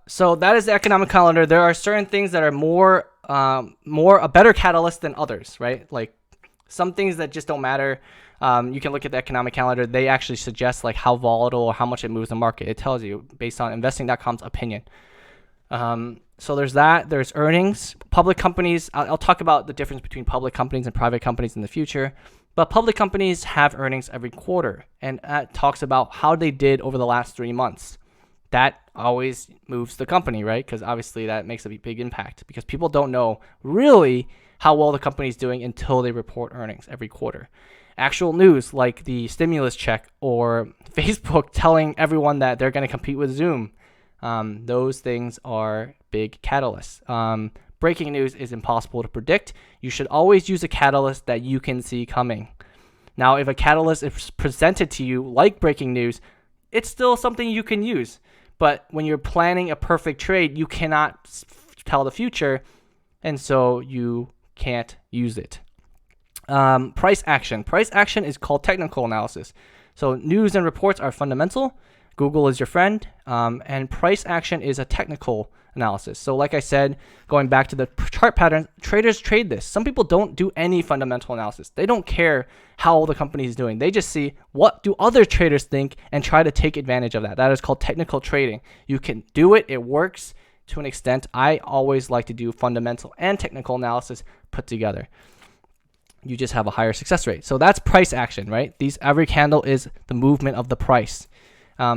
So that is the economic calendar. There are certain things that are more a better catalyst than others, right? Like Some things that just don't matter. You can look at the economic calendar. They actually suggest like how volatile or how much it moves the market. It tells you based on investing.com's opinion. So there's that. There's earnings. Public companies. I'll talk about the difference between public companies and private companies in the future. But public companies have earnings every quarter, and that talks about how they did over the last 3 months. That always moves the company, right? Because obviously that makes a big impact because people don't know really how well the company is doing until they report earnings every quarter. Actual news like the stimulus check or Facebook telling everyone that they're going to compete with Zoom. Those things are big catalysts. Breaking news is impossible to predict. You should always use a catalyst that you can see coming. Now, if a catalyst is presented to you like breaking news, it's still something you can use. But when you're planning a perfect trade, you cannot tell the future, and so you can't use it. Price action. Price action is called technical analysis. So news and reports are fundamental. Google is your friend, and price action is a technical analysis. So like I said, going back to the chart pattern, traders trade this. Some people don't do any fundamental analysis. They don't care how the company is doing. They just see what do other traders think and try to take advantage of that. That is called technical trading. You can do it. It works to an extent. I always like to do fundamental and technical analysis put together. You just have a higher success rate. So that's price action, right? Every candle is the movement of the price.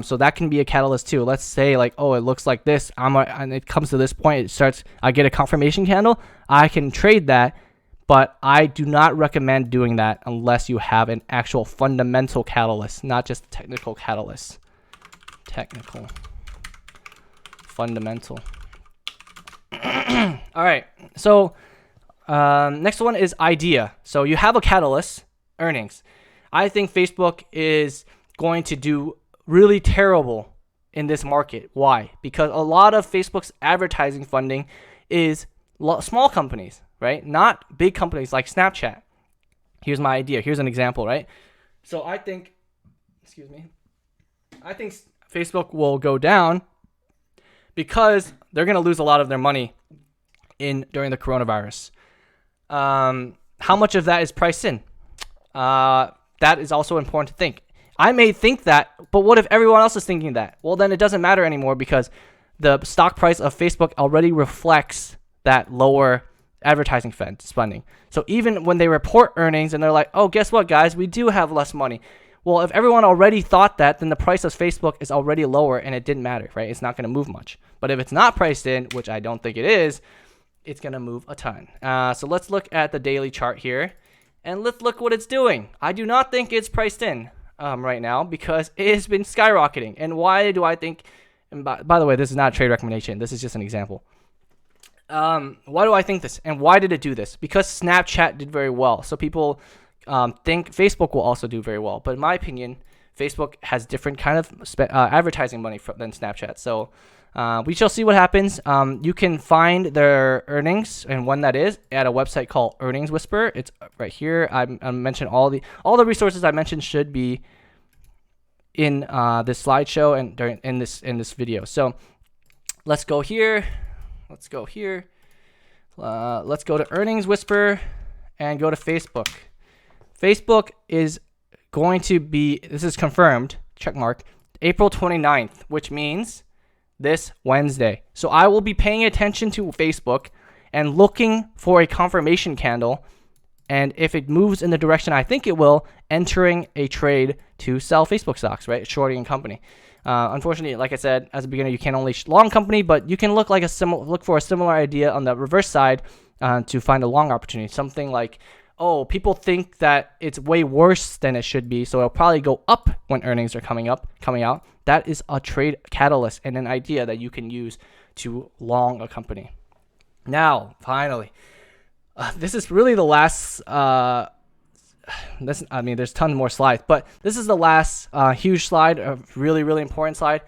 So that can be a catalyst too. Let's say like, oh, it looks like this. And it comes to this point. I get a confirmation candle. I can trade that, but I do not recommend doing that unless you have an actual fundamental catalyst, not just technical catalyst. Technical, fundamental. All right. So next one is idea. So you have a catalyst, earnings. I think Facebook is going to do really terrible in this market. Why? Because a lot of Facebook's advertising funding is small companies, right? Not big companies like Snapchat. Here's my idea. Here's an example, right? So I think Facebook will go down because they're going to lose a lot of their money during the coronavirus. How much of that is priced in? That is also important to think. I may think that, but what if everyone else is thinking that? Well, then it doesn't matter anymore because the stock price of Facebook already reflects that lower advertising spending. So even when they report earnings and they're like, oh, guess what, guys? We do have less money. Well, if everyone already thought that, then the price of Facebook is already lower and it didn't matter, right? It's not going to move much. But if it's not priced in, which I don't think it is, it's going to move a ton. So let's look at the daily chart here and let's look what it's doing. I do not think it's priced in right now because it has been skyrocketing. And why do I think, and by the way, this is not a trade recommendation. This is just an example. Why do I think this? And why did it do this? Because Snapchat did very well. So people think Facebook will also do very well. But in my opinion, Facebook has different kind of advertising money than Snapchat. So we shall see what happens. You can find their earnings and when that is at a website called Earnings Whisper. It's right here. I mentioned all the resources I mentioned should be in this slideshow and in this video. So let's go here. Let's go to Earnings Whisper and go to Facebook. Facebook is going to be, this is confirmed, check mark, April 29th, which means this Wednesday. So I will be paying attention to Facebook and looking for a confirmation candle. And if it moves in the direction I think it will, entering a trade to sell Facebook stocks, right? Shorting a company. Unfortunately, like I said, as a beginner, you can't only long company, but you can look for a similar idea on the reverse side to find a long opportunity. Something like, oh, people think that it's way worse than it should be, so it'll probably go up when earnings are coming out. That is a trade catalyst and an idea that you can use to long a company. Now, finally, this is really the last. There's tons more slides, but this is the last huge slide, a really, really important slide.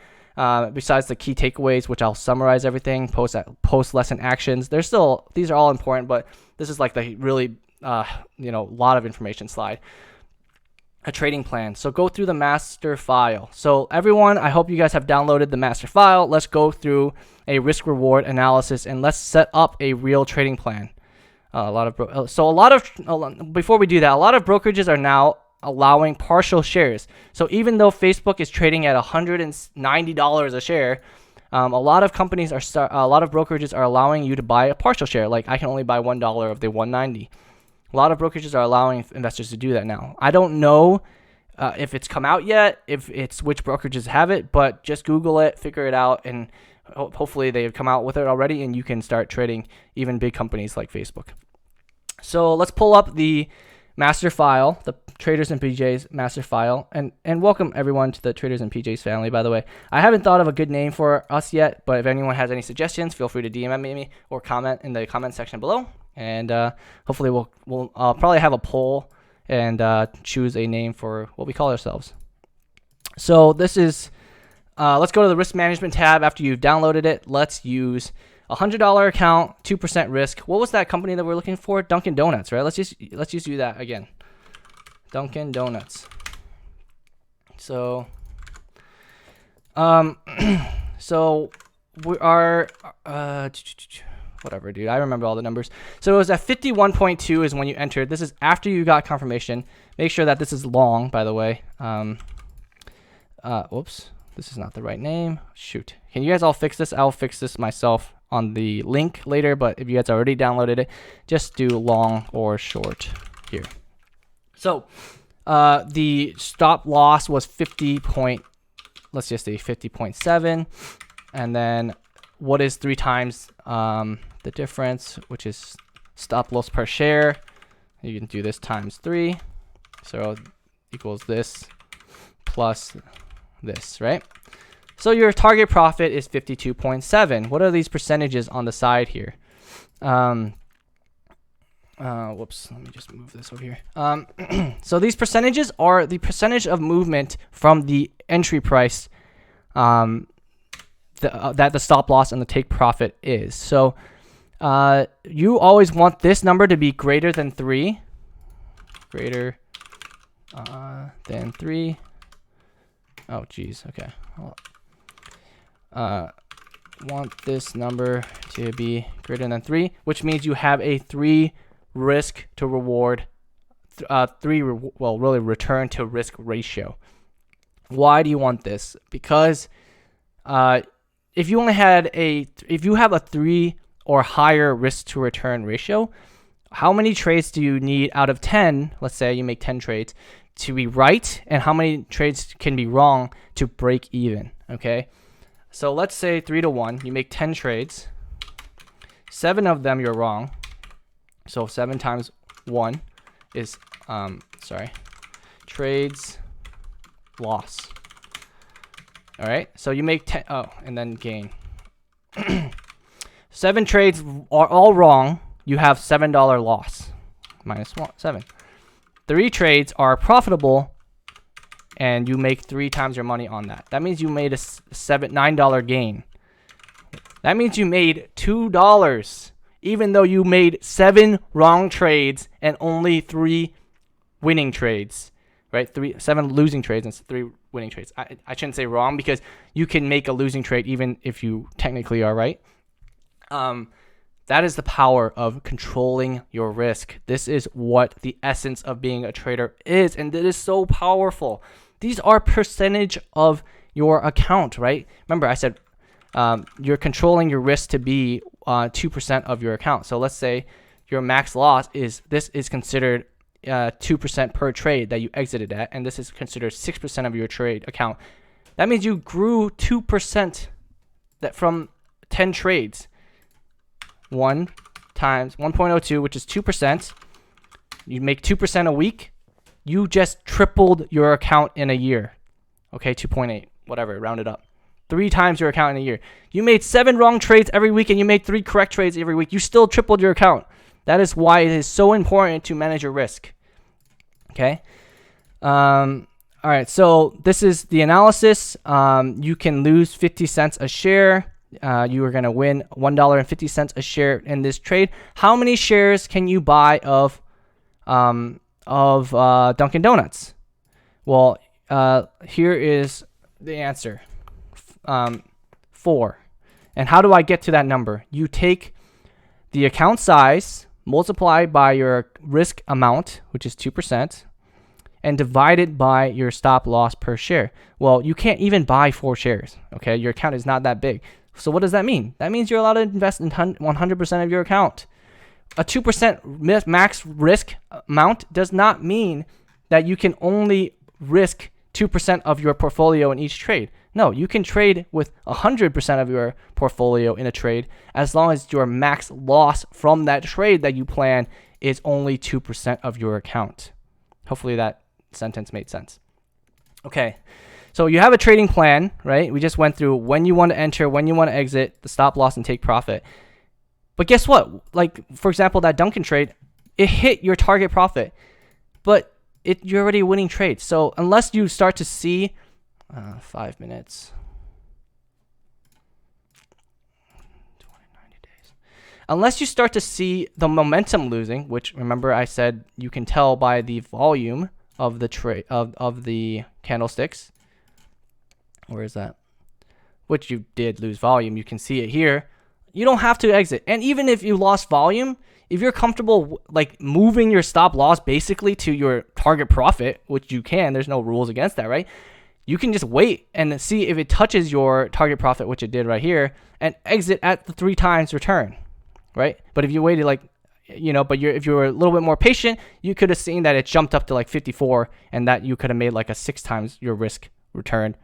Besides the key takeaways, which I'll summarize everything, post lesson actions. These are all important, but this is like the really lot of information slide. A trading plan. So go through the master file. So everyone, I hope you guys have downloaded the master file. Let's go through a risk reward analysis and let's set up a real trading plan. Before we do that, a lot of brokerages are now allowing partial shares. So even though Facebook is trading at $190 a share, a lot of brokerages are allowing you to buy a partial share. Like I can only buy $1 of the 190. A lot of brokerages are allowing investors to do that now. I don't know if it's come out yet, if it's which brokerages have it, but just Google it, figure it out, and hopefully they've come out with it already, and you can start trading even big companies like Facebook. So let's pull up the master file, the Traders and PJs master file, and welcome everyone to the Traders and PJs family, by the way. I haven't thought of a good name for us yet, but if anyone has any suggestions, feel free to DM me or comment in the comment section below, and hopefully we'll probably have a poll and choose a name for what we call ourselves. So this is, let's go to the risk management tab. After you've downloaded it, let's use $100 account, 2% risk. What was that company that we're looking for? Dunkin' Donuts, right? Let's just do that again. Dunkin' Donuts. So, so we are, whatever, dude. I remember all the numbers. So it was at 51.2 is when you entered. This is after you got confirmation. Make sure that this is long, by the way. Whoops. This is not the right name. Shoot. Can you guys all fix this? I'll fix this myself on the link later, but if you guys already downloaded it, just do long or short here. So the stop loss was 50.7, and then what is 3 times the difference, which is stop loss per share? You can do this times 3, so equals this plus this, right? So your target profit is 52.7. What are these percentages on the side here? Whoops, let me just move this over here. So these percentages are the percentage of movement from the entry price that the stop loss and the take profit is. So you always want this number to be greater than 3. Greater than 3. Oh, geez. Okay. Want this number to be greater than 3, which means you have a 3 risk to reward, really return to risk ratio. Why do you want this? Because if you have a 3 or higher risk to return ratio, how many trades do you need out of 10? Let's say you make 10 trades to be right, and how many trades can be wrong to break even? Okay. So let's say 3 to 1, you make 10 trades, 7 of them you're wrong. So 7 times 1 is, trades loss. All right, so you make 10, and then gain. 7 trades are all wrong, you have $7 loss, minus 7. 3 trades are profitable, and you make 3 times your money on that. That means you made a $9 gain. That means you made $2, even though you made 7 wrong trades and only 3 winning trades, right? 7 losing trades and 3 winning trades. I shouldn't say wrong, because you can make a losing trade even if you technically are right. That is the power of controlling your risk. This is what the essence of being a trader is, and it is so powerful. These are percentage of your account, right? Remember, I said you're controlling your risk to be 2% of your account. So let's say your max loss is considered 2% per trade that you exited at, and this is considered 6% of your trade account. That means you grew 2% from 10 trades. 1 times 1.02, which is 2%. You make 2% a week. You just tripled your account in a year. Okay, 2.8, whatever, round it up. 3 times your account in a year. You made 7 wrong trades every week, and you made 3 correct trades every week. You still tripled your account. That is why it is so important to manage your risk. Okay. All right. So this is the analysis. You can lose 50 cents a share. You are going to win $1.50 a share in this trade. How many shares can you buy of Dunkin' Donuts? Well, here is the answer. 4. And how do I get to that number? You take the account size multiply by your risk amount, which is 2%, and divide it by your stop loss per share. Well, you can't even buy 4 shares, okay? Your account is not that big. So what does that mean? That means you're allowed to invest in 100% of your account. A 2% max risk amount does not mean that you can only risk 2% of your portfolio in each trade. No, you can trade with 100% of your portfolio in a trade as long as your max loss from that trade that you plan is only 2% of your account. Hopefully that sentence made sense. Okay, so you have a trading plan, right? We just went through when you want to enter, when you want to exit, the stop loss, and take profit. But guess what? Like, for example, that Dunkin' trade, it hit your target profit, but you're already a winning trade. So unless you start to see 5 minutes, 90 days. Unless you start to see the momentum losing, which remember I said you can tell by the volume of the trade of the candlesticks. Where is that? Which you did lose volume. You can see it here. You don't have to exit. And even if you lost volume, if you're comfortable like moving your stop loss basically to your target profit, which you can, there's no rules against that, right? You can just wait and see if it touches your target profit, which it did right here, and exit at the 3 times return, right? But if you waited like, if you were a little bit more patient, you could have seen that it jumped up to like 54 and that you could have made like a 6 times your risk return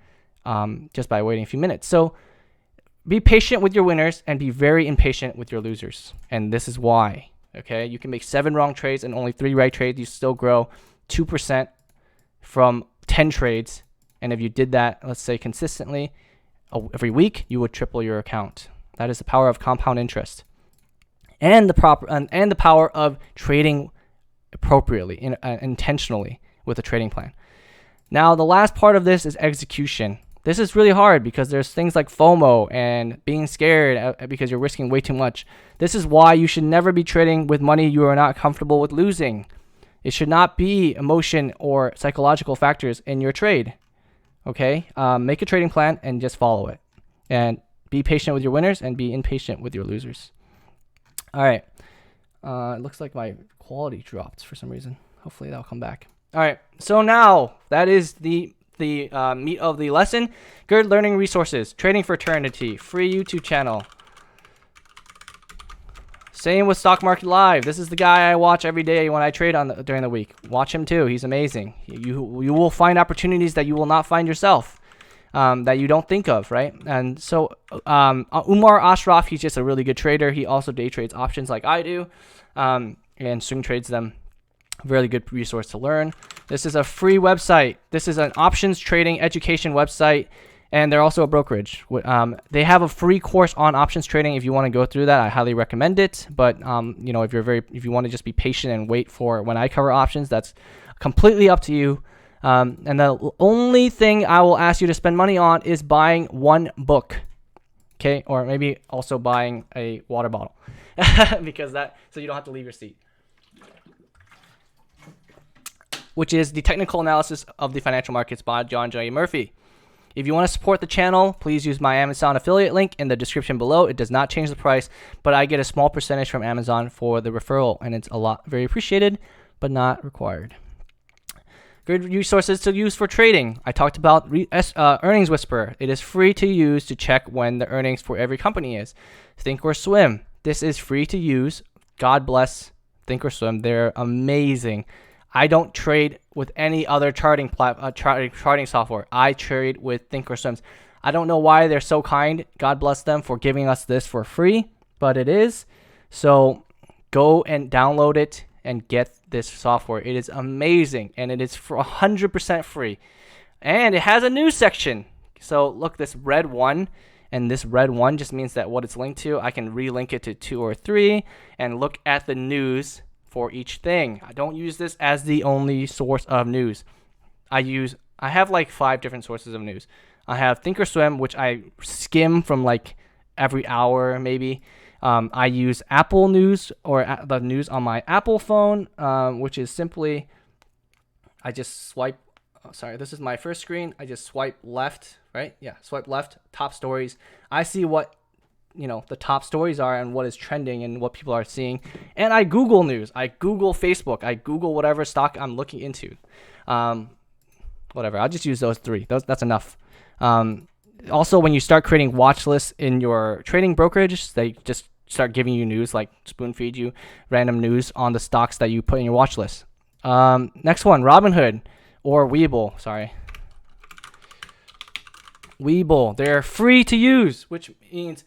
just by waiting a few minutes. So be patient with your winners and be very impatient with your losers. And this is why, okay? You can make 7 wrong trades and only 3 right trades. You still grow 2% from 10 trades. And if you did that, let's say consistently every week, you would triple your account. That is the power of compound interest and the power of trading appropriately, intentionally with a trading plan. Now, the last part of this is execution. This is really hard because there's things like FOMO and being scared because you're risking way too much. This is why you should never be trading with money you are not comfortable with losing. It should not be emotion or psychological factors in your trade. Okay? Make a trading plan and just follow it. And be patient with your winners and be impatient with your losers. All right. It looks like my quality dropped for some reason. Hopefully that'll come back. All right. So now that is the meat of the lesson. Good learning resources, trading for eternity, free YouTube channel. Same with Stock Market Live. This is the guy I watch every day when I trade during the week. Watch him too. He's amazing. You will find opportunities that you will not find yourself, that you don't think of, right? And so Umar Ashraf, he's just a really good trader. He also day trades options like I do, and swing trades them. Really good resource to learn. This is a free website. This is an options trading education website, and they're also a brokerage. They have a free course on options trading. If you want to go through that, I highly recommend it. But if you want to just be patient and wait for when I cover options, that's completely up to you. And the only thing I will ask you to spend money on is buying 1 book, okay, or maybe also buying a water bottle, because so you don't have to leave your seat. Which is the technical analysis of the financial markets by John J. Murphy. If you want to support the channel, please use my Amazon affiliate link in the description below. It does not change the price, but I get a small percentage from Amazon for the referral, and it's very appreciated, but not required. Good resources to use for trading. I talked about Earnings Whisperer. It is free to use to check when the earnings for every company is. Thinkorswim. This is free to use. God bless Thinkorswim. They're amazing. I don't trade with any other charting software. I trade with Thinkorswims. I don't know why they're so kind. God bless them for giving us this for free, but it is. So go and download it and get this software. It is amazing, and it is for 100% free. And it has a news section. So look, this red one, and this red one just means that what it's linked to, I can relink it to 2 or 3 and look at the news for each thing. I don't use this as the only source of news. I have like 5 different sources of news. I have Thinkorswim, which I skim from like every hour maybe. I use Apple News, or the news on my Apple phone, which is simply, I just swipe. This is my first screen. I just swipe left, right? Yeah, swipe left, top stories. I see what the top stories are and what is trending and what people are seeing. And I Google news, I Google Facebook, I Google whatever stock I'm looking into. Whatever, I'll just use those three. That's enough. Also, when you start creating watch lists in your trading brokerage, they just start giving you news, like spoon feed you random news on the stocks that you put in your watch list. Next one, Robinhood or Webull. Sorry. Webull. They're free to use, which means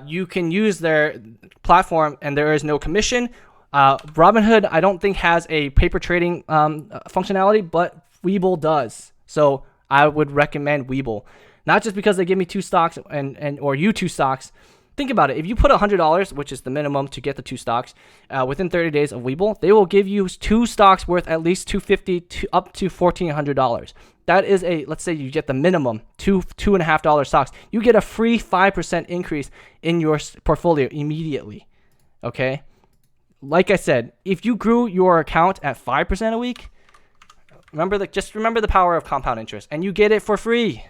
you can use their platform and there is no commission. Robinhood, I don't think has a paper trading functionality, but Webull does. So I would recommend Webull. Not just because they give me 2 stocks or you 2 stocks. Think about it. If you put $100, which is the minimum to get the 2 stocks, within 30 days of Webull, they will give you 2 stocks worth at least $250 to up to $1,400. That is let's say you get the minimum $2.50 stocks. You get a free 5% increase in your portfolio immediately. Okay. Like I said, if you grew your account at 5% a week, just remember the power of compound interest, and you get it for free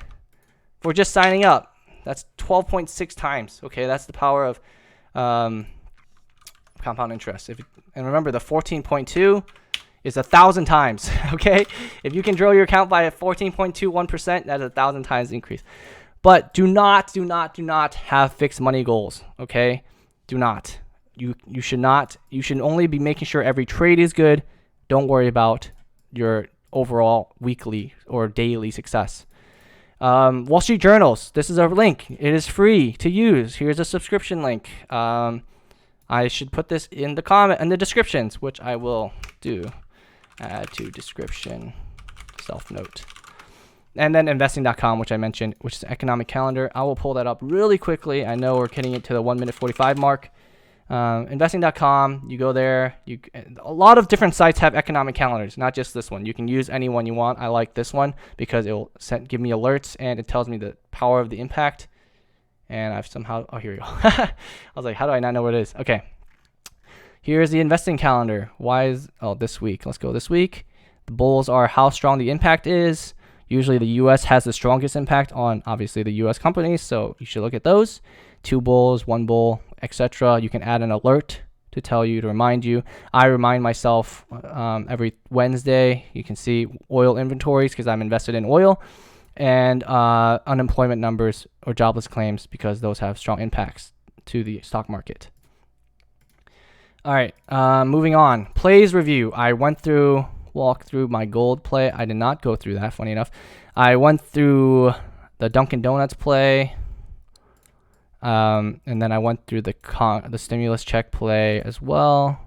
for just signing up. That's 12.6 times. Okay, that's the power of compound interest. And remember, the 14.2 is 1,000 times. Okay, if you can grow your account by a 14.21%, that's 1,000 times increase. But do not have fixed money goals. Okay, do not. You should not. You should only be making sure every trade is good. Don't worry about your overall weekly or daily success. Wall Street Journals. This is a link. It is free to use. Here's a subscription link. I should put this in the descriptions, which I will do. Add to description, self note. And then investing.com, which I mentioned, which is an economic calendar. I will pull that up really quickly. I know we're getting it to the 1:45 mark. Investing.com, you go there. A lot of different sites have economic calendars, not just this one. You can use any one you want. I like this one because it will give me alerts and it tells me the power of the impact. And I've somehow, oh, here we go. I was like, how do I not know what it is? Okay. Here's the investing calendar. This week. Let's go this week. The bulls are how strong the impact is. Usually the U.S. has the strongest impact on, obviously, the U.S. companies, so you should look at those. 2 bulls, 1 bull, etc. You can add an alert to remind you. I remind myself every Wednesday. You can see oil inventories because I'm invested in oil, and unemployment numbers or jobless claims because those have strong impacts to the stock market. All right, moving on. Plays review. I walk through my gold play. I did not go through that, funny enough. I went through the Dunkin' Donuts play. And then I went through the stimulus check play as well.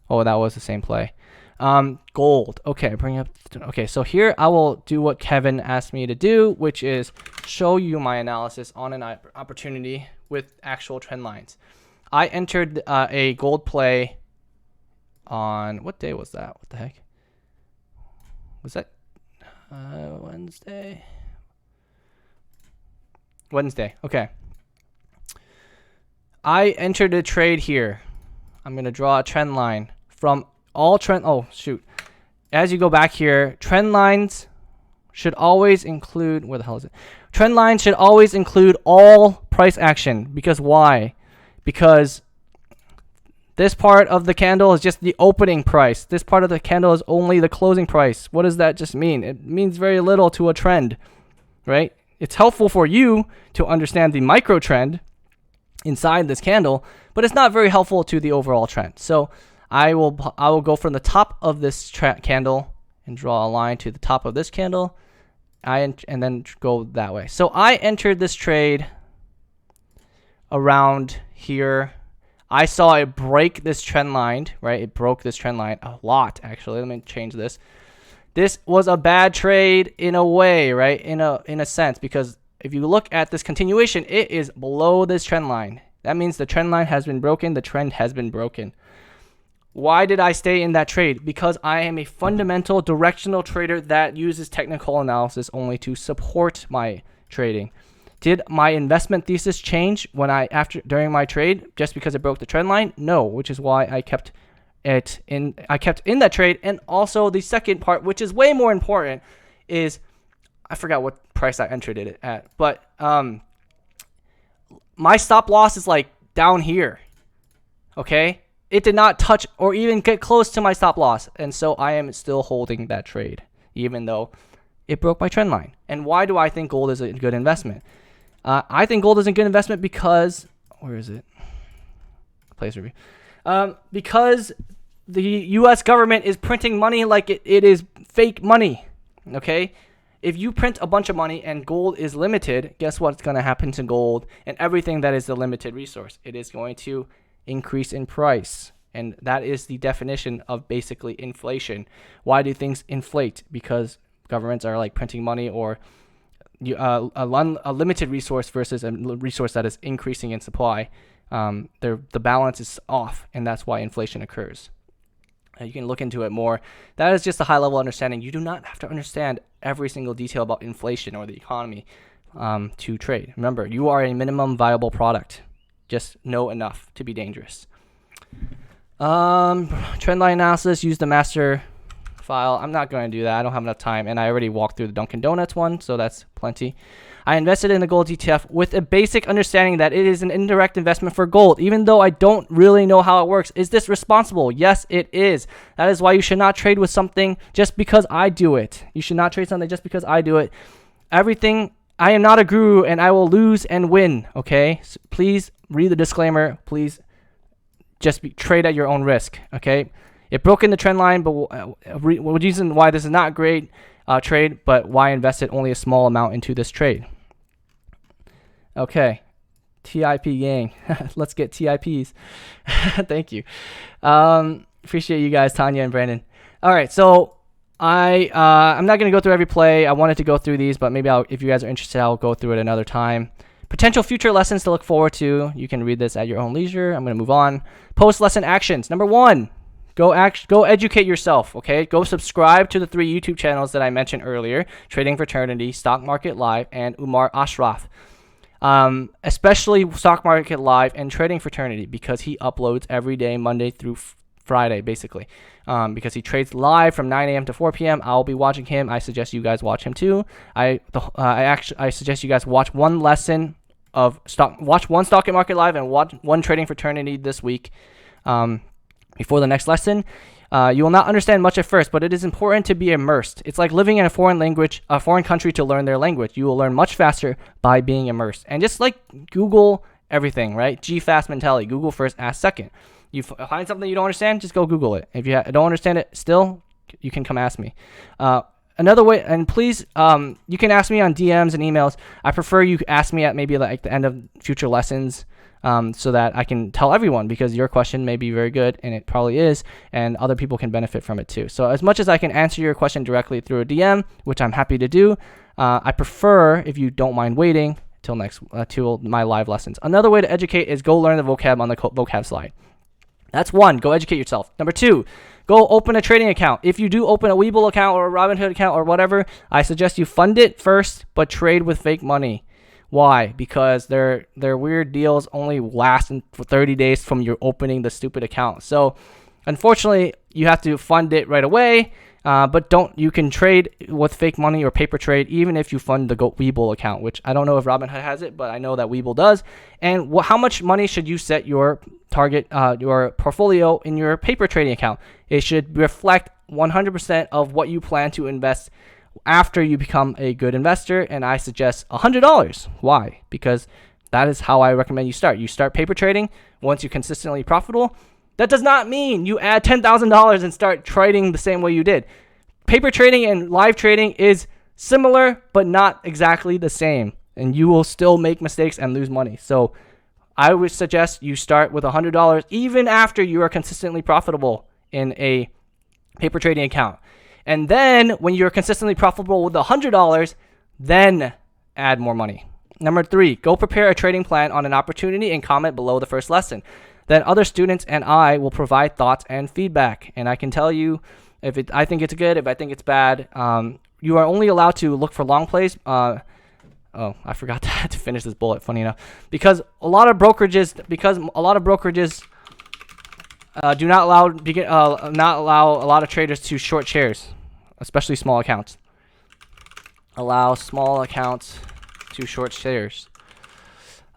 Oh, that was the same play. Gold. Okay, Okay, so here I will do what Kevin asked me to do, which is show you my analysis on an opportunity with actual trend lines. I entered a gold play on, what day was that? What the heck? Was that Wednesday? Wednesday, okay. I entered a trade here. I'm going to draw a trend line from all trend. Oh, shoot. As you go back here, trend lines should always include, where the hell is it? Trend lines should always include all price action. Because why? Because this part of the candle is just the opening price. This part of the candle is only the closing price. What does that just mean? It means very little to a trend, right? It's helpful for you to understand the micro trend inside this candle, but it's not very helpful to the overall trend. So I will go from the top of this candle and draw a line to the top of this candle, and then go that way. So I entered this trade around here. I saw it break this trend line, right? It broke this trend line a lot, actually. Let me change this. This was a bad trade in a way, right? In a sense, because if you look at this continuation, it is below this trend line. That means the trend line has been broken. The trend has been broken. Why did I stay in that trade? Because I am a fundamental directional trader that uses technical analysis only to support my trading. Did my investment thesis change during my trade just because it broke the trend line? No, which is why I kept in that trade. And also the second part, which is way more important, is I forgot what price I entered it at, but my stop loss is like down here. Okay? It did not touch or even get close to my stop loss. And so I am still holding that trade, even though it broke my trend line. And why do I think gold is a good investment? I think gold is a good investment because, where is it? Place review. Because the U.S. government is printing money like it is fake money. Okay? If you print a bunch of money and gold is limited, guess what's going to happen to gold and everything that is the limited resource? It is going to increase in price. And that is the definition of basically inflation. Why do things inflate? Because governments are like printing money, or a limited resource versus a resource that is increasing in supply. The balance is off, and that's why inflation occurs. You can look into it more. That is just a high-level understanding. You do not have to understand every single detail about inflation or the economy to trade. Remember, you are a minimum viable product. Just know enough to be dangerous. Trend line analysis, use the master file. I'm not going to do that. I don't have enough time, and I already walked through the Dunkin' Donuts one, so that's plenty. I invested in the gold ETF with a basic understanding that it is an indirect investment for gold, even though I don't really know how it works. Is this responsible? Yes, it is. That is why you should not trade with something just because I do it. You should not trade something just because I do it. I am not a guru, and I will lose and win, okay? So please read the disclaimer. Please just trade at your own risk, okay? It broke in the trend line, but reason why this is not a great trade, but why I invested only a small amount into this trade. Okay, TIP gang. Let's get TIPs. Thank you. Appreciate you guys, Tanya and Brandon. All right, so I'm not going to go through every play. I wanted to go through these, but maybe if you guys are interested, I'll go through it another time. Potential future lessons to look forward to. You can read this at your own leisure. I'm going to move on. Post-lesson actions. Number 1. Go educate yourself, okay? Go subscribe to the 3 YouTube channels that I mentioned earlier, Trading Fraternity, Stock Market Live, and Umar Ashraf. Especially Stock Market Live and Trading Fraternity, because he uploads every day, Monday through Friday, basically. Because he trades live from 9 a.m. to 4 p.m. I'll be watching him. I suggest you guys watch him too. I suggest you guys watch one lesson of watch one Stock Market Live and watch one Trading Fraternity this week. Before the next lesson, you will not understand much at first, but it is important to be immersed. It's like living in a foreign country to learn their language. You will learn much faster by being immersed. And just like Google everything, right? G-fast mentality. Google first, ask second. You find something you don't understand, just go Google it. If you don't understand it still, you can come ask me. Another way, and please, you can ask me on DMs and emails. I prefer you ask me at maybe like the end of future lessons. So that I can tell everyone, because your question may be very good, and it probably is, and other people can benefit from it too. So as much as I can answer your question directly through a DM, which I'm happy to do, I prefer, if you don't mind waiting till my live lessons. Another way to educate is go learn the vocab on the vocab slide. That's 1. Go educate yourself. Number 2, go open a trading account. If you do open a Webull account or a Robinhood account or whatever, I suggest you fund it first, but trade with fake money. Why? Because their weird deals only last for 30 days from your opening the stupid account. So unfortunately, you have to fund it right away. But you can trade with fake money or paper trade even if you fund the Webull account, which I don't know if Robinhood has it, but I know that Webull does. And how much money should you set your target, your portfolio in your paper trading account? It should reflect 100% of what you plan to invest after you become a good investor, and I suggest $100. Why? Because that is how I recommend you start. You start paper trading once you're consistently profitable. That does not mean you add $10,000 and start trading the same way you did. Paper trading and live trading is similar, but not exactly the same, and you will still make mistakes and lose money. So I would suggest you start with $100 even after you are consistently profitable in a paper trading account. And then when you're consistently profitable with $100, then add more money. Number 3, go prepare a trading plan on an opportunity and comment below the first lesson. Then other students and I will provide thoughts and feedback. And I can tell you if I think it's good, if I think it's bad. You are only allowed to look for long plays. I forgot to finish this bullet, funny enough. Because a lot of brokerages do not allow a lot of traders to short shares, especially small accounts. Allow small accounts to short shares.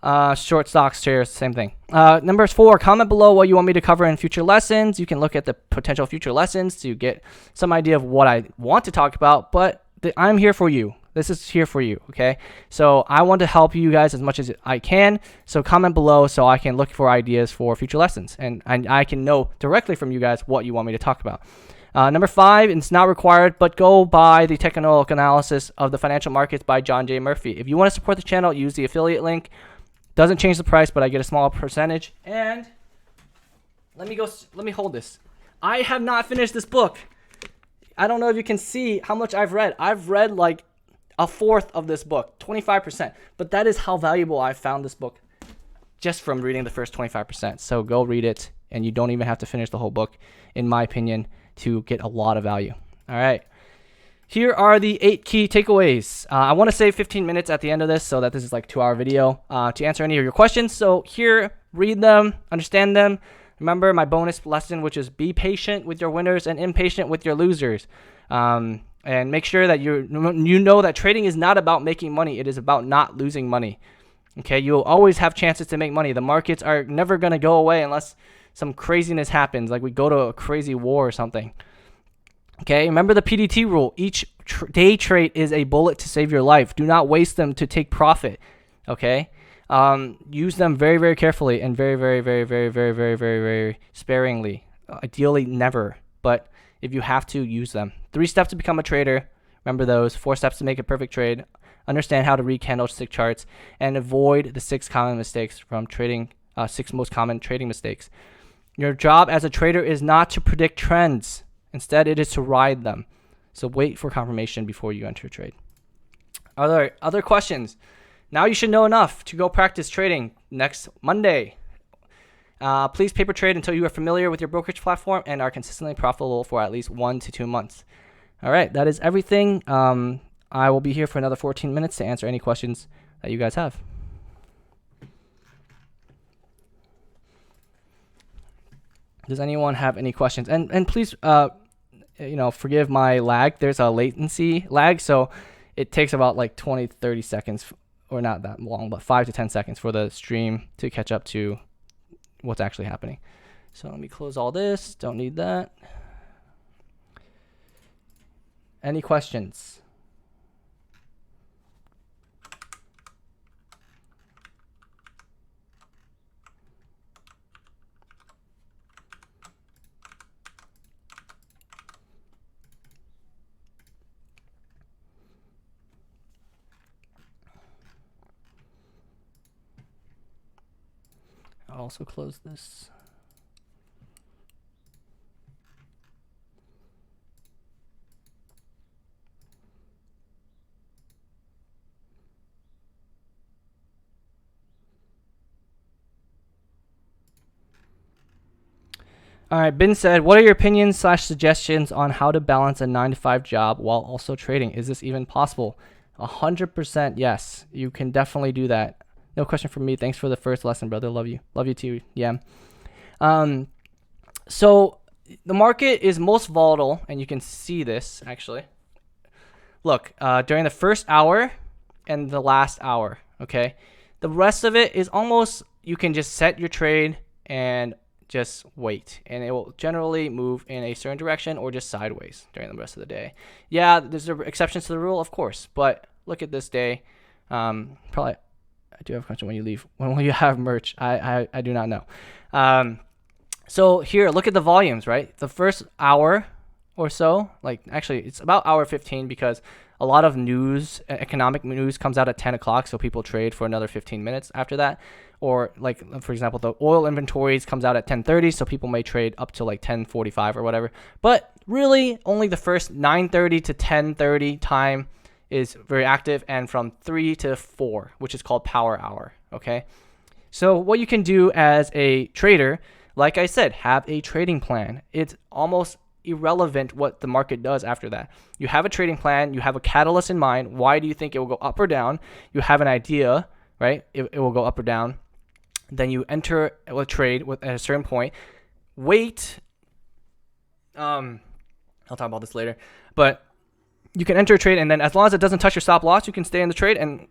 Short stocks, shares, same thing. Number 4, comment below what you want me to cover in future lessons. You can look at the potential future lessons to get some idea of what I want to talk about, but I'm here for you. This is here for you, okay? So I want to help you guys as much as I can. So comment below so I can look for ideas for future lessons, and I can know directly from you guys what you want me to talk about. Number 5, it's not required, but go buy the technical analysis of the financial markets by John J. Murphy. If you want to support the channel, use the affiliate link. Doesn't change the price, but I get a small percentage. And let me hold this. I have not finished this book. I don't know if you can see how much I've read. I've read like a fourth of this book, 25%. But that is how valuable I found this book just from reading the first 25%. So go read it, and you don't even have to finish the whole book, in my opinion, to get a lot of value. All right. Here are the 8 key takeaways. I want to save 15 minutes at the end of this so that this is like a 2-hour video to answer any of your questions. So here, read them, understand them. Remember my bonus lesson, which is be patient with your winners and impatient with your losers. And make sure that you know that trading is not about making money. It is about not losing money. Okay, you'll always have chances to make money. The markets are never going to go away unless some craziness happens, like we go to a crazy war or something. Okay, remember the PDT rule. Each day trade is a bullet to save your life. Do not waste them to take profit. Okay, use them very, very carefully and very, very, very, very, very, very, very, very sparingly. Ideally, never. But if you have to, use them. 3 steps to become a trader. Remember those. 4 steps to make a perfect trade. Understand how to read candlestick charts and avoid the 6 common mistakes from trading. 6 most common trading mistakes. Your job as a trader is not to predict trends. Instead, it is to ride them. So wait for confirmation before you enter a trade. Other questions? Now you should know enough to go practice trading next Monday. Please paper trade until you are familiar with your brokerage platform and are consistently profitable for at least 1 to 2 months. All right, that is everything. I will be here for another 14 minutes to answer any questions that you guys have. Does anyone have any questions? And please, forgive my lag. There's a latency lag, so it takes about like 20, 30 seconds, or not that long, but 5 to 10 seconds for the stream to catch up to what's actually happening. So let me close all this. Don't need that. Any questions? I'll also close this. All right, Ben said, what are your opinions / suggestions on how to balance a 9-to-5 job while also trading? Is this even possible? 100% yes. You can definitely do that. No question from me. Thanks for the first lesson, brother. Love you. Love you too. Yeah. So the market is most volatile, and you can see this actually. Look, during the first hour and the last hour, okay? The rest of it is almost, you can just set your trade and just wait, and it will generally move in a certain direction or just sideways during the rest of the day. Yeah, there's exceptions to the rule, of course, but look at this day. Probably, I do have a question when you leave. When will you have merch? I do not know. So here, look at the volumes, right? The first hour or so, like actually it's about hour 15 because a lot of news, economic news comes out at 10 o'clock, so people trade for another 15 minutes after that. Or like, for example, the oil inventories comes out at 10:30, so people may trade up to like 10:45 or whatever. But really, only the first 9:30 to 10:30 time is very active, and from 3 to 4, which is called power hour, okay? So what you can do as a trader, like I said, have a trading plan. It's almost irrelevant what the market does after that. You have a trading plan, you have a catalyst in mind. Why do you think it will go up or down? You have an idea, right? It will go up or down. Then you enter a trade at a certain point. Wait. I'll talk about this later. But you can enter a trade, and then as long as it doesn't touch your stop loss, you can stay in the trade and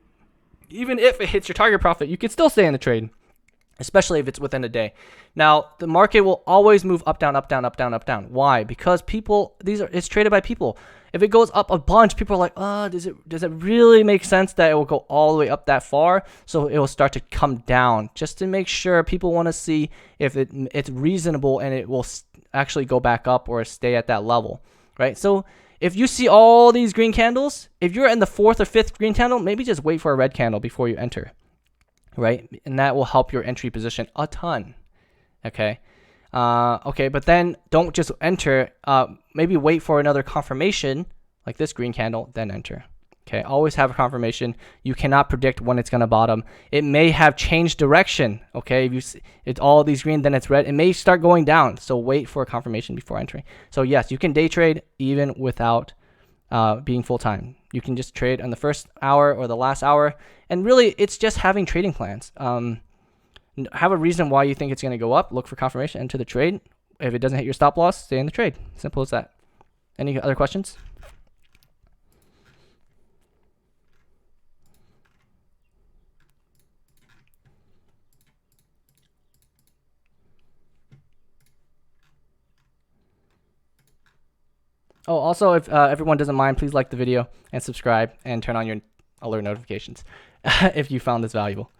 even if it hits your target profit, you can still stay in the trade, especially if it's within a day. Now, the market will always move up, down, up, down, up, down, up, down. Why? Because it's traded by people. If it goes up a bunch, people are like, does it really make sense that it will go all the way up that far? So it will start to come down, just to make sure people want to see if it's reasonable and it will actually go back up or stay at that level, right? So if you see all these green candles, if you're in the 4th or 5th green candle, maybe just wait for a red candle before you enter, right? And that will help your entry position a ton. Okay. But then don't just enter. Maybe wait for another confirmation like this green candle, then enter. Okay. Always have a confirmation. You cannot predict when it's going to bottom. It may have changed direction. Okay. If you see it's all these green, then it's red. It may start going down. So wait for a confirmation before entering. So yes, you can day trade even without being full time. You can just trade on the first hour or the last hour. And really, it's just having trading plans. Have a reason why you think it's going to go up. Look for confirmation, enter the trade. If it doesn't hit your stop loss, stay in the trade. Simple as that. Any other questions? Oh, also, if everyone doesn't mind, please like the video and subscribe and turn on your alert notifications if you found this valuable.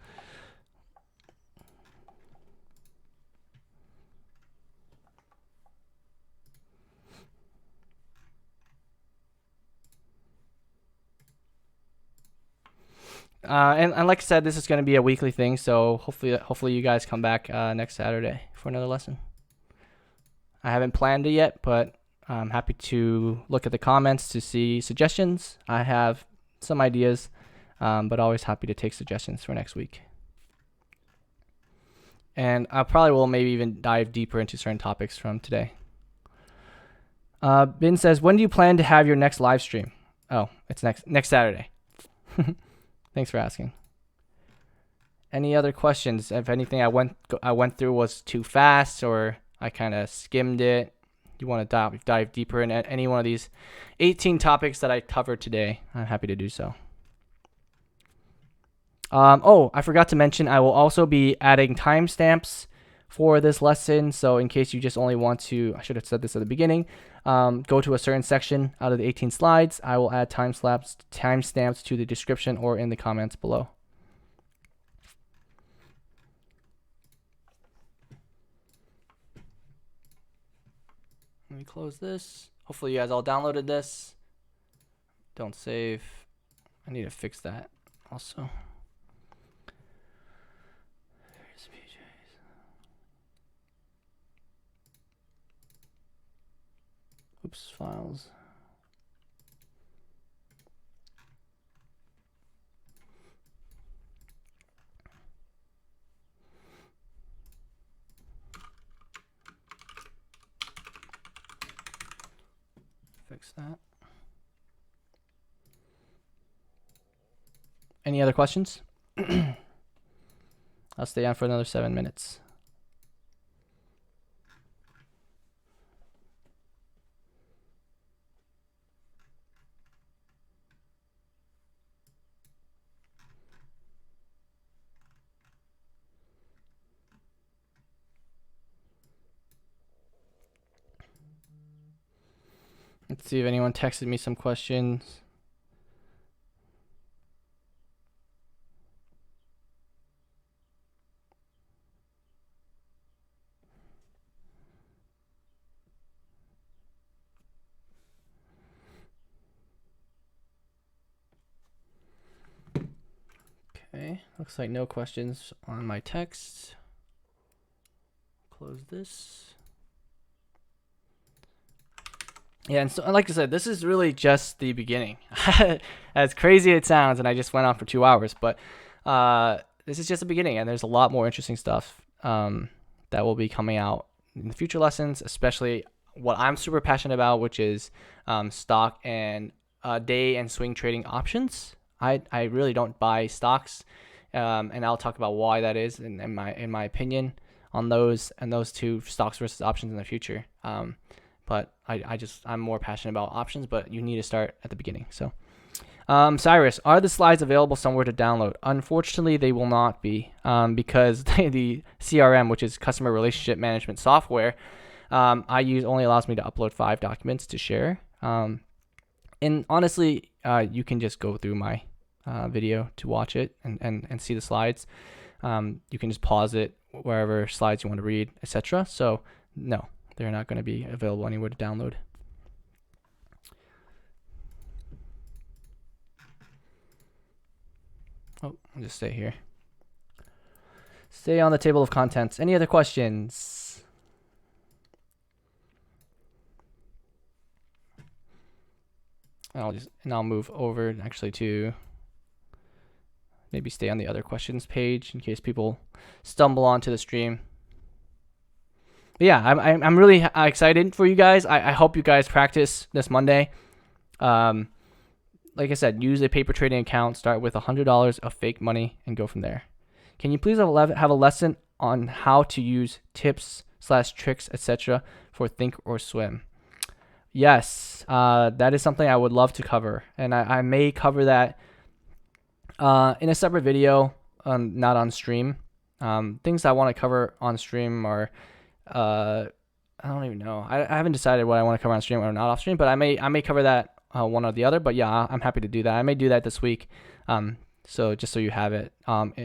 And like I said, this is going to be a weekly thing, so hopefully you guys come back next Saturday for another lesson. I haven't planned it yet, but I'm happy to look at the comments to see suggestions. I have some ideas, but always happy to take suggestions for next week. And I probably will maybe even dive deeper into certain topics from today. Bin says, when do you plan to have your next live stream? Oh, it's next Saturday. Thanks for asking. Any other questions? If anything I went through was too fast or I kind of skimmed it, you want to dive deeper in any one of these 18 topics that I covered today, I'm happy to do so. I forgot to mention, I will also be adding timestamps for this lesson. So in case you just only want to, I should have said this at the beginning, go to a certain section out of the 18 slides, I will add timestamps to the description or in the comments below. Let me close this. Hopefully you guys all downloaded this. Don't save. I need to fix that also. There's PJs. Oops, files. Fix that. Any other questions? I'll stay on for another 7 minutes. Let's see if anyone texted me some questions. Okay, looks like no questions on my text. Close this. Yeah, and so like I said, this is really just the beginning. As crazy as it sounds, and I just went on for 2 hours, but this is just the beginning, and there's a lot more interesting stuff that will be coming out in the future lessons, especially what I'm super passionate about, which is stock and day and swing trading options. I really don't buy stocks, and I'll talk about why that is in my opinion on those two, stocks versus options, in the future. But I'm more passionate about options, but you need to start at the beginning. So Cyrus, are the slides available somewhere to download? Unfortunately, they will not be because the CRM, which is Customer Relationship Management software, I use only allows me to upload 5 documents to share. And honestly, you can just go through my video to watch it and see the slides. You can just pause it wherever slides you want to read, etc. So no, they're not going to be available anywhere to download. Oh, I'll just stay here. Stay on the table of contents. Any other questions? I'll move over actually to maybe stay on the other questions page in case people stumble onto the stream. But yeah, I'm really excited for you guys. I hope you guys practice this Monday. Like I said, use a paper trading account. Start with $100 of fake money and go from there. Can you please have a lesson on how to use tips/tricks, etc. for Thinkorswim? Yes, that is something I would love to cover, and I may cover that in a separate video, not on stream. Things I want to cover on stream are, I don't even know. I haven't decided what I want to cover on stream or not off stream, but I may cover that one or the other. But yeah, I'm happy to do that. I may do that this week. So just so you have it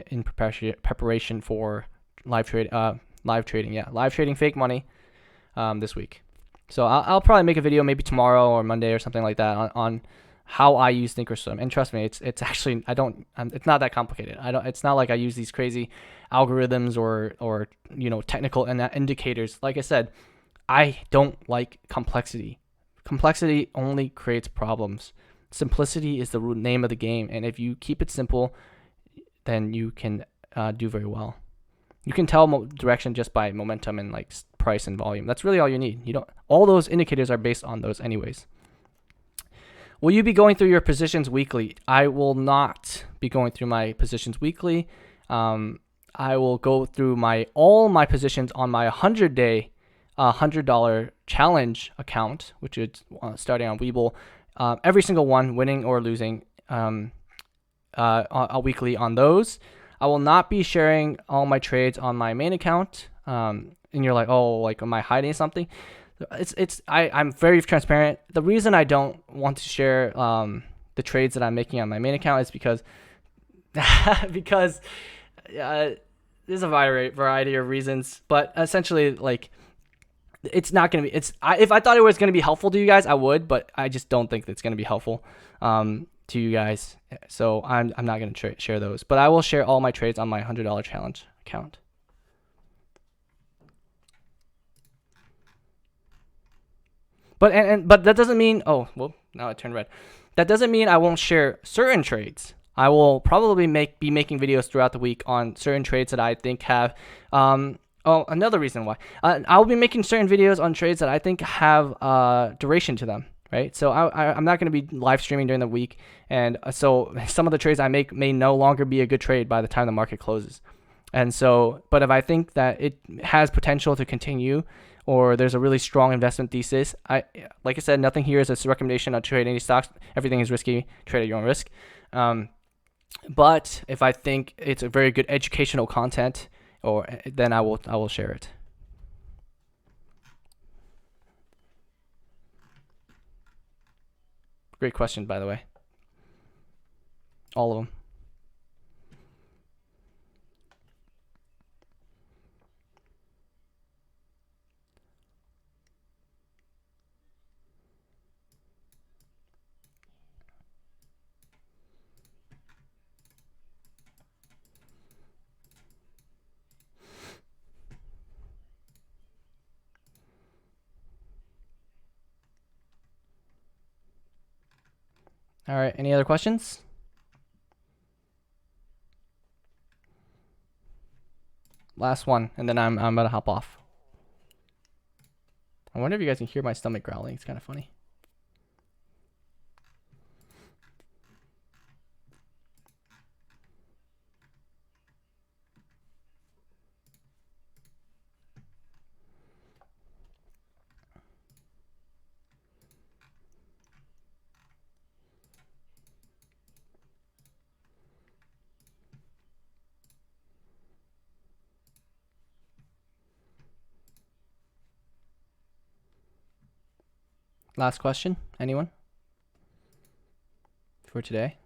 in preparation for live trading fake money this week. So I'll probably make a video maybe tomorrow or Monday or something like that on how I use Thinkorswim. And trust me, it's actually it's not that complicated. It's not like I use these crazy algorithms or technical indicators. Like I said, I don't like complexity. Complexity only creates problems. Simplicity is the name of the game, and if you keep it simple, then you can do very well. You can tell direction just by momentum and like price and volume. That's really all you need. All those indicators are based on those anyways. Will you be going through your positions weekly? I will not be going through my positions weekly. I will go through all my positions on my 100-day $100 challenge account, which is starting on Webull. Every single one, winning or losing, a weekly on those. I will not be sharing all my trades on my main account. And you're like, oh, like, am I hiding something? I'm very transparent. The reason I don't want to share the trades that I'm making on my main account is because there's a variety of reasons, but essentially, like, it's not going to be, if I thought it was going to be helpful to you guys, I would, but I just don't think it's going to be helpful to you guys. So I'm not going to share those, but I will share all my trades on my $100 challenge account. But that doesn't mean, oh, well, now it turned red. That doesn't mean I won't share certain trades. I will probably be making videos throughout the week on certain trades that I think have, another reason why. I'll be making certain videos on trades that I think have duration to them, right? So I'm not going to be live streaming during the week, and so some of the trades I make may no longer be a good trade by the time the market closes. And so, but if I think that it has potential to continue, or there's a really strong investment thesis, like I said, nothing here is a recommendation on trade any stocks. Everything is risky. Trade at your own risk. But if I think it's a very good educational content, then I will share it. Great question, by the way. All of them. All right, any other questions? Last one, and then I'm about to hop off. I wonder if you guys can hear my stomach growling. It's kind of funny. Last question, anyone? For today?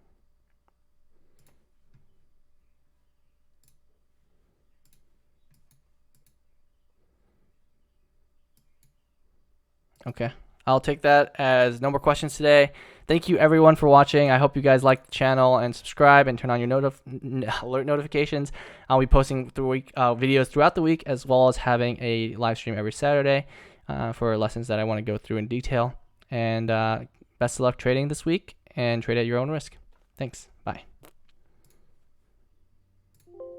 Okay, I'll take that as no more questions today. Thank you everyone for watching. I hope you guys like the channel and subscribe and turn on your alert notifications. I'll be posting videos throughout the week, as well as having a live stream every Saturday for lessons that I want to go through in detail. And best of luck trading this week, and trade at your own risk. Thanks. Bye.